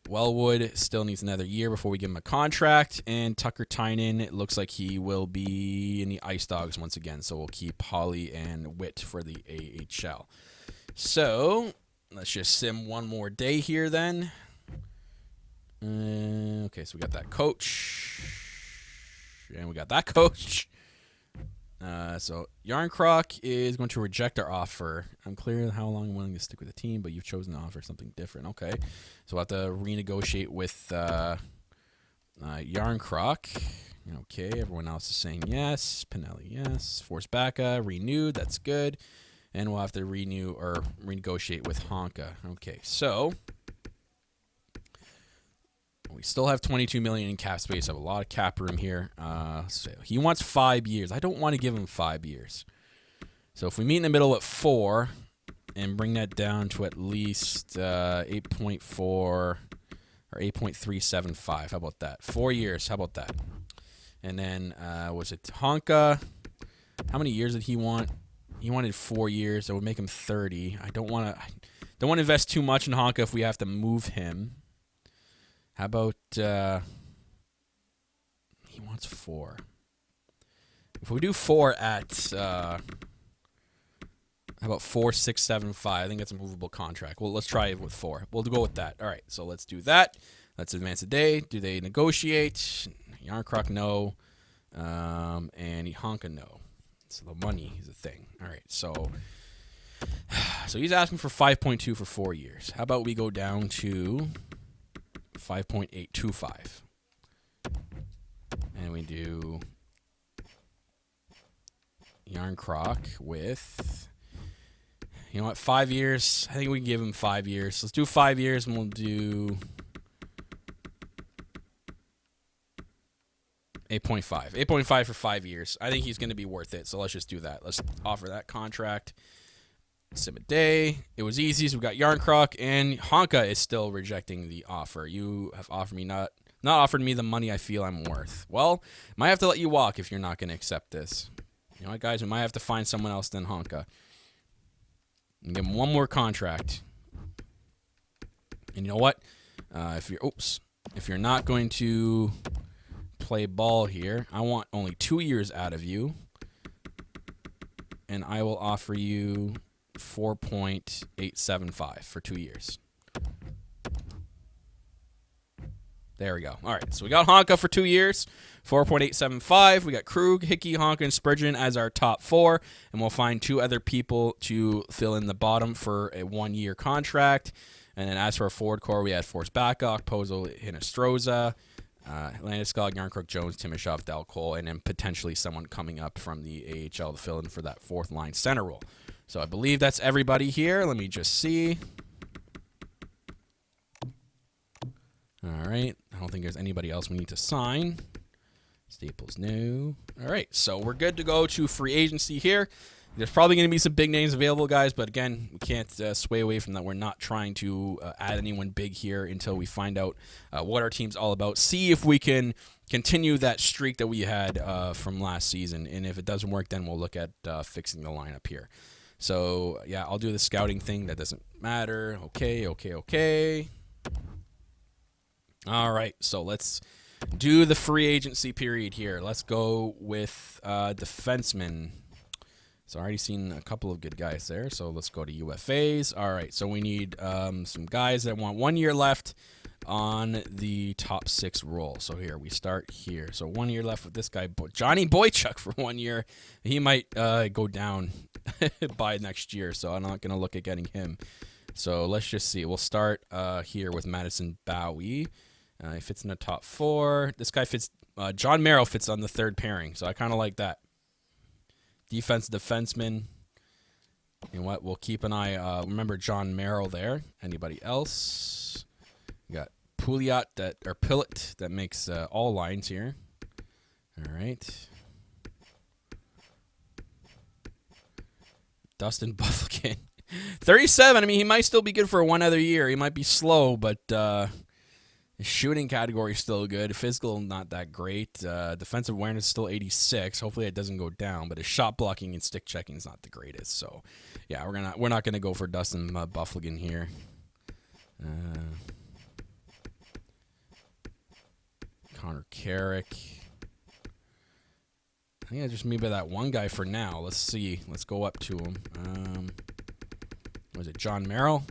Wellwood still needs another year before we give him a contract. And Tucker Tynan, it looks like he will be in the Ice Dogs once again. So we'll keep Holly and Witt for the AHL. So let's just sim one more day here then. Okay, so we got that coach. And we got that coach. So Yarncroc is going to reject our offer. I'm clear how long I'm willing to stick with the team, but you've chosen to offer something different. Okay, so we'll have to renegotiate with Yarncroc. Okay, everyone else is saying yes. Pinelli, yes. Forsbacka, renewed. That's good. And we'll have to renew or renegotiate with Honka. Okay, so we still have $22 million in cap space. I have a lot of cap room here. So he wants 5 years. I don't want to give him 5 years. So if we meet in the middle at 4 and bring that down to at least 8.4 or 8.375. How about that? 4 years. How about that? And then was it Honka? How many years did he want? He wanted 4 years. That would make him 30. I don't want to invest too much in Honka if we have to move him. How about, he wants 4. If we do 4 at How about 4,675? I think that's a movable contract. Well, let's try it with 4. We'll go with that. All right, so let's do that. Let's advance a day. Do they negotiate? Yarncroc, no. And Honka, no. So the money is a thing. All right, so he's asking for 5.2 for 4 years. How about we go down to 5.825? And we do Yarncroc with... You know what? 5 years. I think we can give him 5 years. Let's do 5 years, and we'll do 8.5. 8.5 for 5 years. I think he's going to be worth it, so let's just do that. Let's offer that contract. Sim a day. It was easy, so we got Yarncroc, and Honka is still rejecting the offer. You have offered me not offered me the money I feel I'm worth. Well, might have to let you walk if you're not going to accept this. You know what, guys? We might have to find someone else than Honka. And give him one more contract. And you know what? If you're not going to play ball here, I want only 2 years out of you. And I will offer you 4.875 for 2 years. There we go. All right, so we got Honka for 2 years, 4.875. We got Krug, Hickey, Honka, and Spurgeon as our top 4, and we'll find 2 other people to fill in the bottom for a 1-year contract. And then as for our forward core, we had Force Babcock, Pozo, Hinostroza, Landeskog, Yarncroc, Jones, Timashov, Delcole, and then potentially someone coming up from the AHL to fill in for that 4th line center role. So I believe that's everybody here. Let me just see. All right. I don't think there's anybody else we need to sign. Staples, no. All right. So we're good to go to free agency here. There's probably going to be some big names available, guys. But again, we can't sway away from that. We're not trying to add anyone big here until we find out what our team's all about. See if we can continue that streak that we had from last season. And if it doesn't work, then we'll look at fixing the lineup here. So, yeah, I'll do the scouting thing. That doesn't matter. Okay. All right, so let's do the free agency period here. Let's go with defensemen. So I already seen a couple of good guys there, so let's go to UFAs. All right, so we need some guys that want 1 year left on the top 6 role. So here, we start here. So 1 year left with this guy, Johnny Boychuk, for 1 year. He might go down by next year, so I'm not going to look at getting him. So let's just see. We'll start here with Madison Bowie. He fits in the top 4. This guy fits. John Merrill fits on the 3rd pairing, so I kind of like that. Defenseman. You know what? We'll keep an eye. Remember John Merrill there. Anybody else? We got Pillett that makes all lines here. All right. Dustin Bufflin. 37. I mean, he might still be good for 1 other year. He might be slow, but his shooting category is still good. Physical, not that great. Defensive awareness is still 86. Hopefully it doesn't go down, but his shot blocking and stick checking is not the greatest. So, yeah, we're not gonna go for Dustin Bufflin here. Connor Carrick. I think I just maybe that one guy for now. Let's see. Let's go up to him. Was it John Merrill?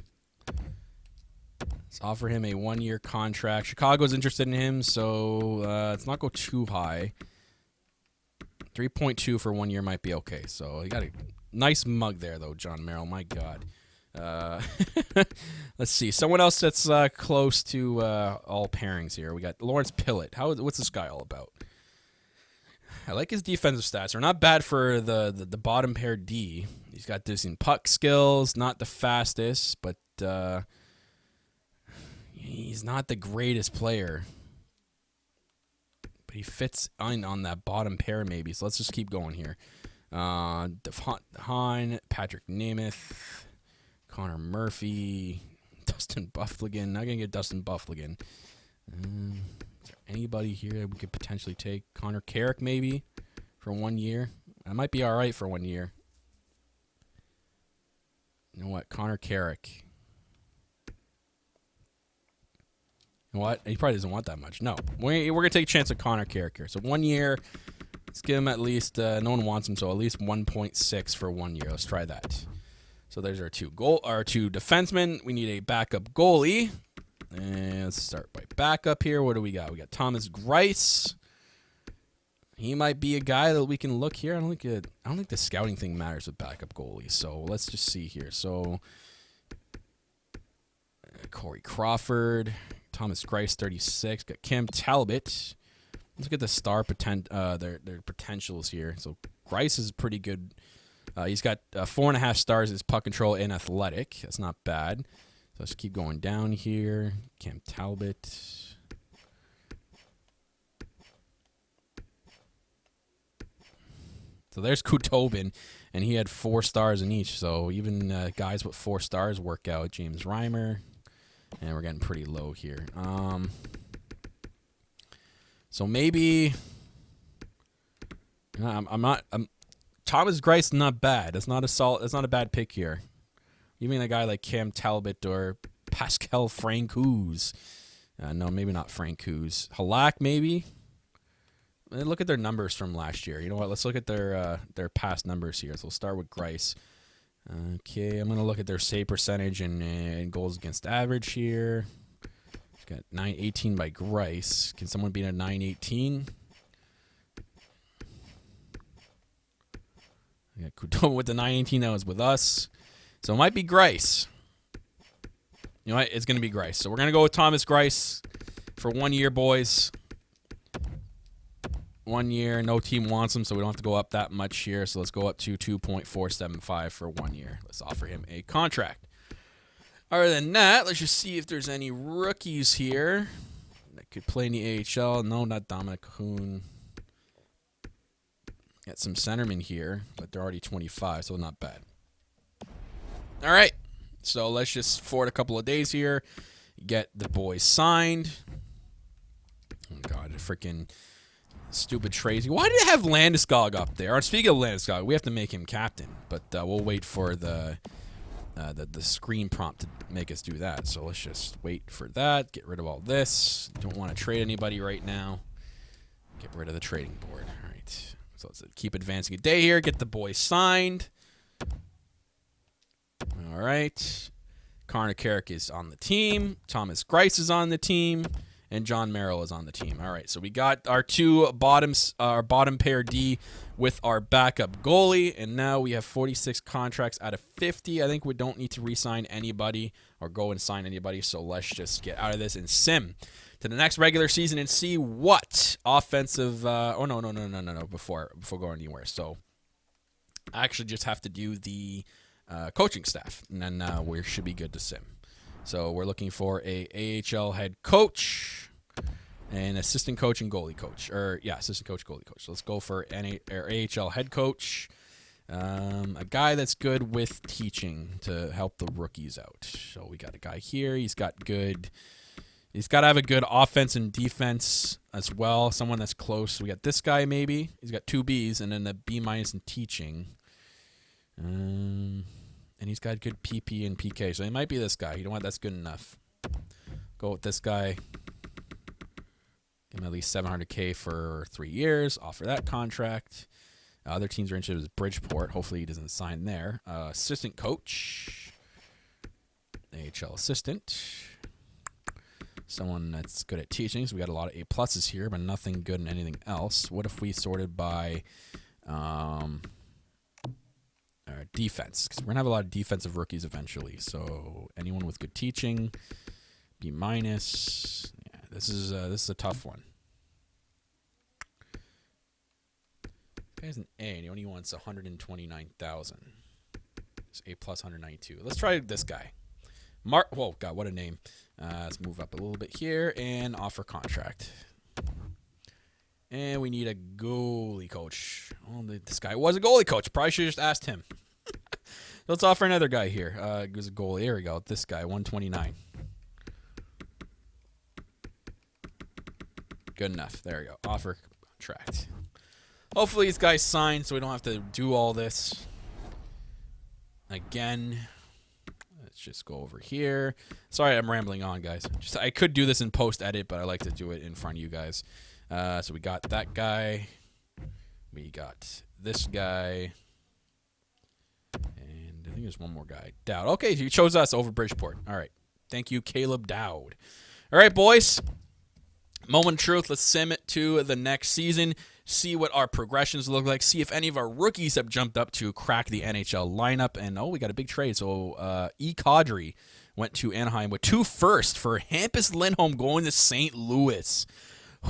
Let's offer him a 1 year contract. Chicago's interested in him, so let's not go too high. 3.2 for 1 year might be okay. So he got a nice mug there, though, John Merrill. My God. Let's see. Someone else that's close to all pairings here. We got Lawrence Pillett. What's this guy all about? I like his defensive stats. They're not bad for the bottom pair D. He's got decent puck skills. Not the fastest, but he's not the greatest player. But he fits on that bottom pair maybe. So let's just keep going here. Hahn, Patrick Nemeth, Connor Murphy, Dustin Bufflin. Not going to get Dustin Bufflin. Is there anybody here that we could potentially take? Connor Carrick maybe for 1 year. That might be all right for 1 year. You know what? Connor Carrick. You know what? He probably doesn't want that much. No. We're going to take a chance at Connor Carrick here. So 1 year. Let's give him at least, no one wants him, so at least 1.6 for 1 year. Let's try that. So there's our two defensemen. We need a backup goalie. And let's start by backup here. What do we got? We got Thomas Greiss. He might be a guy that we can look here. I don't think the scouting thing matters with backup goalies. So let's just see here. So Corey Crawford, Thomas Greiss, 36. Got Cam Talbot. Let's get the star their potentials here. So Greiss is pretty good. He's got 4.5 stars as puck control and athletic. That's not bad. So let's keep going down here. Cam Talbot. So there's Kutobin, and he had 4 stars in each. So even guys with 4 stars work out. James Reimer, and we're getting pretty low here. So maybe Thomas Greiss not bad. That's not a bad pick here. Even a guy like Cam Talbot or Pascal Francouz. No, maybe not Francouz. Halak maybe. Look at their numbers from last year. You know what? Let's look at their past numbers here. So we'll start with Greiss. Okay, I'm going to look at their save percentage and goals against average here. Got 918 by Greiss. Can someone beat a 918? I got Kudoma with the 918 that was with us. So it might be Greiss. You know what? It's going to be Greiss. So we're going to go with Thomas Greiss for 1 year, boys. 1 year. No team wants him, so we don't have to go up that much here. So let's go up to 2.475 for 1 year. Let's offer him a contract. Other than that, let's just see if there's any rookies here that could play in the AHL. No, not Dominic Hoon. Got some centermen here, but they're already 25, so not bad. All right, so let's just forward a couple of days here, get the boys signed. Oh, God, a freaking stupid Tracy. Why did it have Landeskog up there? Or speaking of Landeskog, we have to make him captain, but we'll wait for the screen prompt to make us do that. So let's just wait for that. Get rid of all this. Don't want to trade anybody right now. Get rid of the trading board. All right. So let's keep advancing a day here. Get the boys signed. All right. Carrick is on the team. Thomas Greiss is on the team. And John Merrill is on the team. All right, so we got our our bottom pair D with our backup goalie, and now we have 46 contracts out of 50. I think we don't need to re-sign anybody or go and sign anybody, so let's just get out of this and sim to the next regular season and see what offensive. Before going anywhere, so I actually just have to do the coaching staff, and then we should be good to sim. So we're looking for a AHL head coach, an assistant coach, and goalie coach. Assistant coach, goalie coach. So let's go for AHL head coach, a guy that's good with teaching to help the rookies out. So we got a guy here. He's got to have a good offense and defense as well. Someone that's close. We got this guy maybe. He's got 2 Bs and then the B- in teaching. And he's got good PP and PK. So it might be this guy. You know what? That's good enough. Go with this guy. Give him at least $700K for 3 years. Offer that contract. Other teams are interested in Bridgeport. Hopefully he doesn't sign there. Assistant coach. AHL assistant. Someone that's good at teaching. So we got a lot of A+ here, but nothing good in anything else. What if we sorted by... defense, because we're gonna have a lot of defensive rookies eventually. So anyone with good teaching, B-. Yeah, this is a tough one. This guy's an A, and he only wants 129,000. It's A+ 192. Let's try this guy. Oh God, what a name. Let's move up a little bit here and offer contract. And we need a goalie coach. Oh, this guy was a goalie coach. Probably should have just asked him. Let's offer another guy here. Who's a goalie? Here we go. This guy, 129. Good enough. There we go. Offer contract. Hopefully these guys sign so we don't have to do all this again. Let's just go over here. Sorry, I'm rambling on, guys. I could do this in post-edit, but I like to do it in front of you guys. So we got that guy. We got this guy. And I think there's one more guy. Dowd. Okay, you chose us over Bridgeport. All right. Thank you, Caleb Dowd. All right, boys. Moment of truth. Let's sim it to the next season. See what our progressions look like. See if any of our rookies have jumped up to crack the NHL lineup. And, we got a big trade. So, E. Kadri went to Anaheim with 2 firsts for Hampus Lindholm going to St. Louis.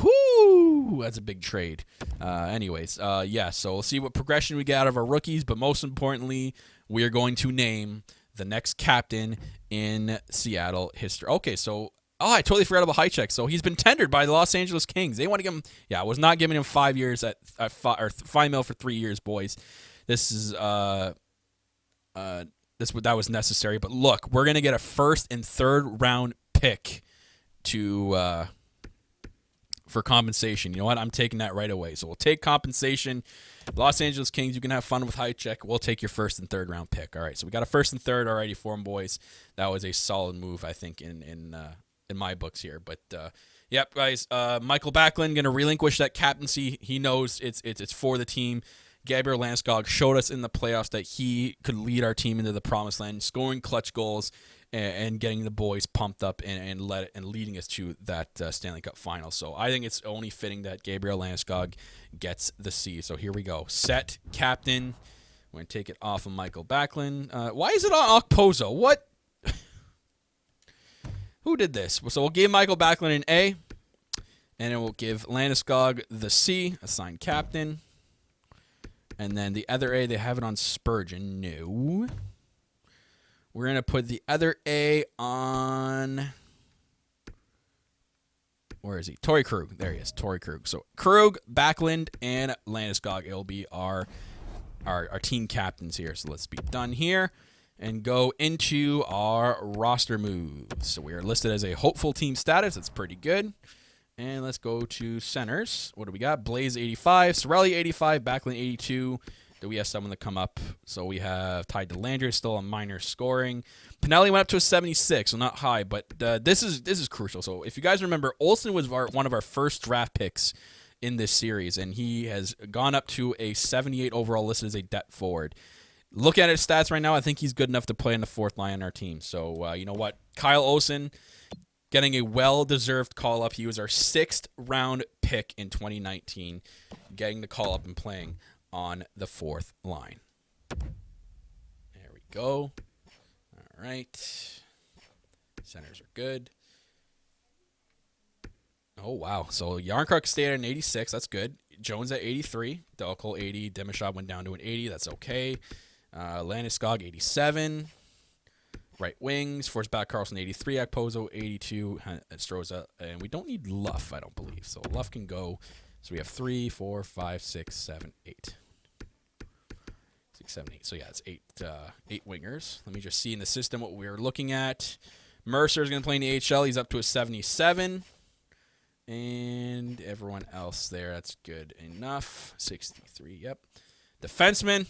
Whoo! That's a big trade. So we'll see what progression we get out of our rookies, but most importantly, we are going to name the next captain in Seattle history. Okay, so I totally forgot about Hycheck. So he's been tendered by the Los Angeles Kings. They want to give him. I was not giving him 5 years at $5 million for 3 years, boys. This is that was necessary. But look, we're gonna get a 1st and 3rd round pick for compensation. You know what? I'm taking that right away. So we'll take compensation. Los Angeles Kings, you can have fun with Hycheck. We'll take your 1st and 3rd round pick. All right. So we got a 1st and 3rd already for them, boys. That was a solid move, I think, in my books here. But yep, guys. Michael Backlund gonna relinquish that captaincy. He knows it's for the team. Gabriel Landeskog showed us in the playoffs that he could lead our team into the promised land, scoring clutch goals and getting the boys pumped up and leading us to that Stanley Cup final. So I think it's only fitting that Gabriel Landeskog gets the C. So here we go. Set captain. We're going to take it off of Michael Backlund. Why is it on Okposo? What? Who did this? So we'll give Michael Backlund an A, and then we'll give Landeskog the C, assigned captain. And then the other A, they have it on Spurgeon. No. We're going to put the other A on... Where is he? Torrey Krug. There he is, Torrey Krug. So Krug, Backlund, and Landeskog. It'll be our team captains here. So let's be done here and go into our roster moves. So we are listed as a hopeful team status. That's pretty good. And let's go to centers. What do we got? Blaze 85, Cirelli 85, Backlund 82. Do we have someone to come up? So we have Ty Delandra, still a minor scoring. Pinelli went up to a 76, so not high, but this is crucial. So if you guys remember, Olsen was one of our first draft picks in this series, and he has gone up to a 78 overall, listed as a depth forward. Look at his stats right now. I think he's good enough to play in the 4th line on our team. So you know what? Kyle Olsen, getting a well-deserved call-up. He was our 6th round pick in 2019, getting the call-up and playing on the 4th line. There we go. All right. Centers are good. Oh, wow. So Yarncroc stayed at an 86. That's good. Jones at 83. Delco 80. Dimashov went down to an 80. That's okay. Landeskog 87. Right wings, force back Carlson 83, Okposo 82, Stroza, and we don't need Luff, I don't believe. So Luff can go. So we have 3, 4, 5, 6, 7, 8. 6, 7, 8. So yeah, it's 8 wingers. Let me just see in the system what we're looking at. Mercer's going to play in the AHL. He's up to a 77. And everyone else there, that's good enough. 63, yep. Defenseman,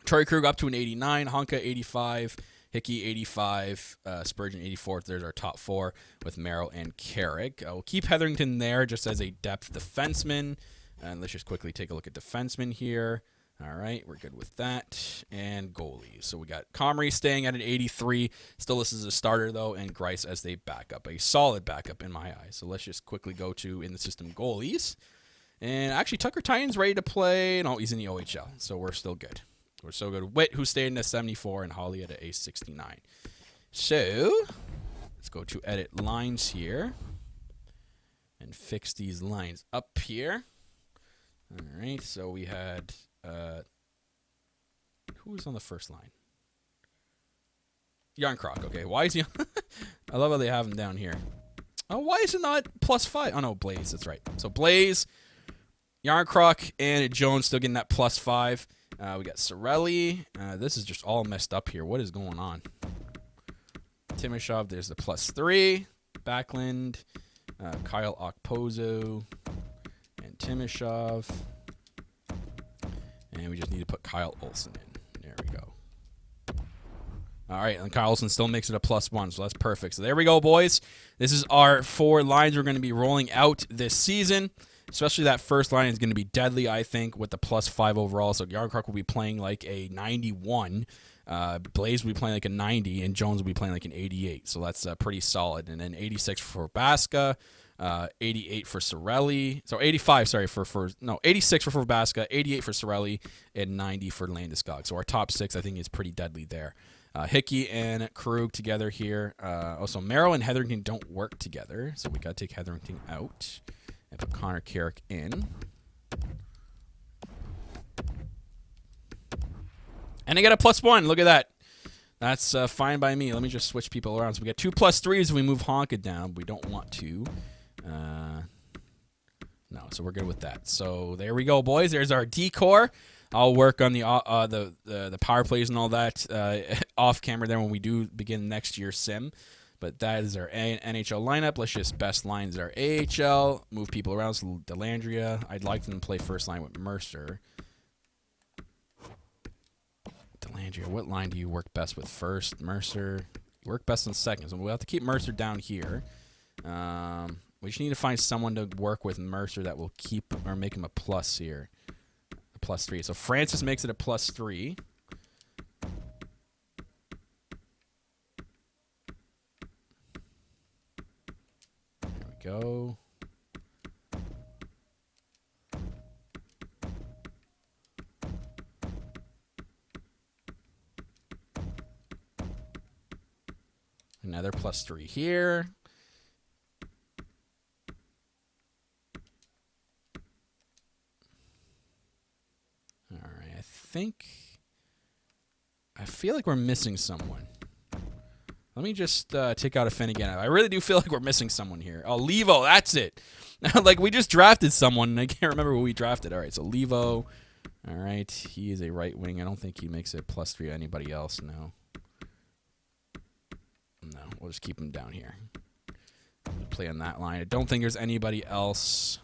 Torrey Krug up to an 89, Honka 85. Hickey 85, Spurgeon 84. There's our top 4 with Merrill and Carrick. We'll keep Hetherington there just as a depth defenseman. And let's just quickly take a look at defensemen here. All right, we're good with that. And goalies. So we got Comrie staying at an 83. Still listed as a starter, though, and Grice as they backup. A solid backup in my eyes. So let's just quickly go to in the system goalies. And actually, Tucker Tynan's ready to play. No, he's in the OHL, so we're still good. We're so good. Witt, who stayed in a 74, and Holly at a 69. So, let's go to edit lines here and fix these lines up here. All right, so we had, who was on the first line? Yarncroc, okay. Why is he, I love how they have him down here. Oh, why is it not +5? Oh, no, Blaze, that's right. So, Blaze, Yarncroc, and Jones still getting that +5. We got Cirelli. This is just all messed up here. What is going on? Timashov, there's the +3. Backlund, Kyle Okposo, and Timashov. And we just need to put Kyle Olsen in. There we go. All right, and Kyle Olsen still makes it a +1, so that's perfect. So there we go, boys. This is our 4 lines we're going to be rolling out this season. especially that first line is going to be deadly, I think, with the +5 overall. So Yarncroc will be playing like a 91. Blaze will be playing like a 90, and Jones will be playing like an 88. So that's pretty solid. And then 86 for Baska, 88 for Cirelli. So 85, sorry, 86 for Baska, 88 for Cirelli, and 90 for Landeskog. So our top 6, I think, is pretty deadly there. Hickey and Krug together here. Also, Merrill and Hetherington don't work together, so we got to take Hetherington out and put Connor Carrick in. And I got a +1. Look at that. That's fine by me. Let me just switch people around. So we got 2 +3s. We move Honka down. We don't want to. No, so we're good with that. So there we go, boys. There's our decor. I'll work on the power plays and all that off camera there when we do begin next year's sim. But that is our NHL lineup. Let's just best lines our AHL. Move people around. So Delandra. I'd like them to play first line with Mercer. Delandra, what line do you work best with first? Mercer. You work best on second. So we'll have to keep Mercer down here. We just need to find someone to work with Mercer that will keep or make him a plus here. +3. So Francis makes it a +3. There we go. Another +3 here. I feel like we're missing someone. Let me just take out a Finnegan. I really do feel like we're missing someone here. Oh, Levo, that's it. Like, we just drafted someone, and I can't remember who we drafted. All right, so Levo. All right, he is a right wing. I don't think he makes it +3 to anybody else, no. No, we'll just keep him down here. We'll play on that line. I don't think there's anybody else.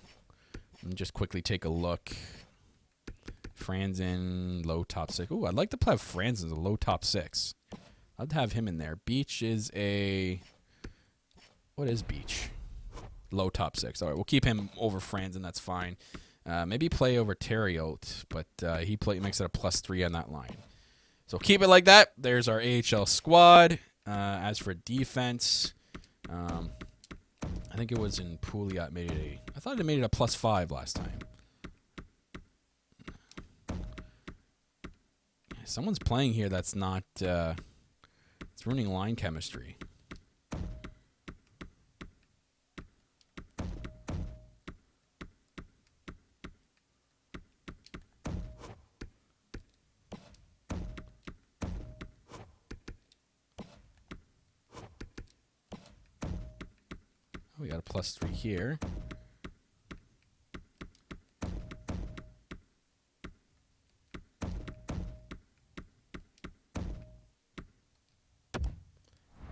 Let me just quickly take a look. Franzen, low top 6. Ooh, I'd like to have Franzen as a low top 6. I'd have him in there. Beach is a... What is Beach? Low top 6. All right, we'll keep him over Franzen. That's fine. Maybe play over Terriot, but he makes it a +3 on that line. So keep it like that. There's our AHL squad. As for defense, I think it was in Pouliot made it I thought it made it a +5 last time. Someone's playing here that's not, it's ruining line chemistry. Oh, we got a +3 here.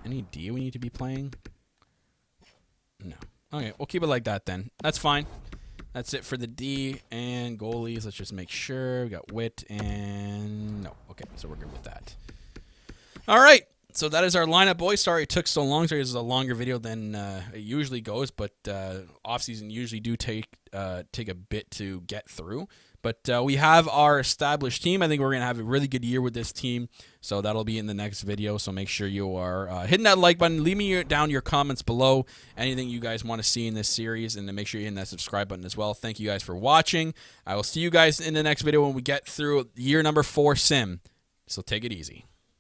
Any D we need to be playing? No. Okay, we'll keep it like that then. That's fine. That's it for the D and goalies. Let's just make sure. We got Witt and... No. Okay, so we're good with that. All right. So that is our lineup, boys. Sorry it took so long. Sorry, this is a longer video than it usually goes, but offseason usually do take a bit to get through. But we have our established team. I think we're going to have a really good year with this team, so that'll be in the next video. So make sure you are hitting that like button. Leave me down your comments below, anything you guys want to see in this series, and then make sure you're hitting that subscribe button as well. Thank you guys for watching. I will see you guys in the next video when we get through year number 4 sim. So take it easy.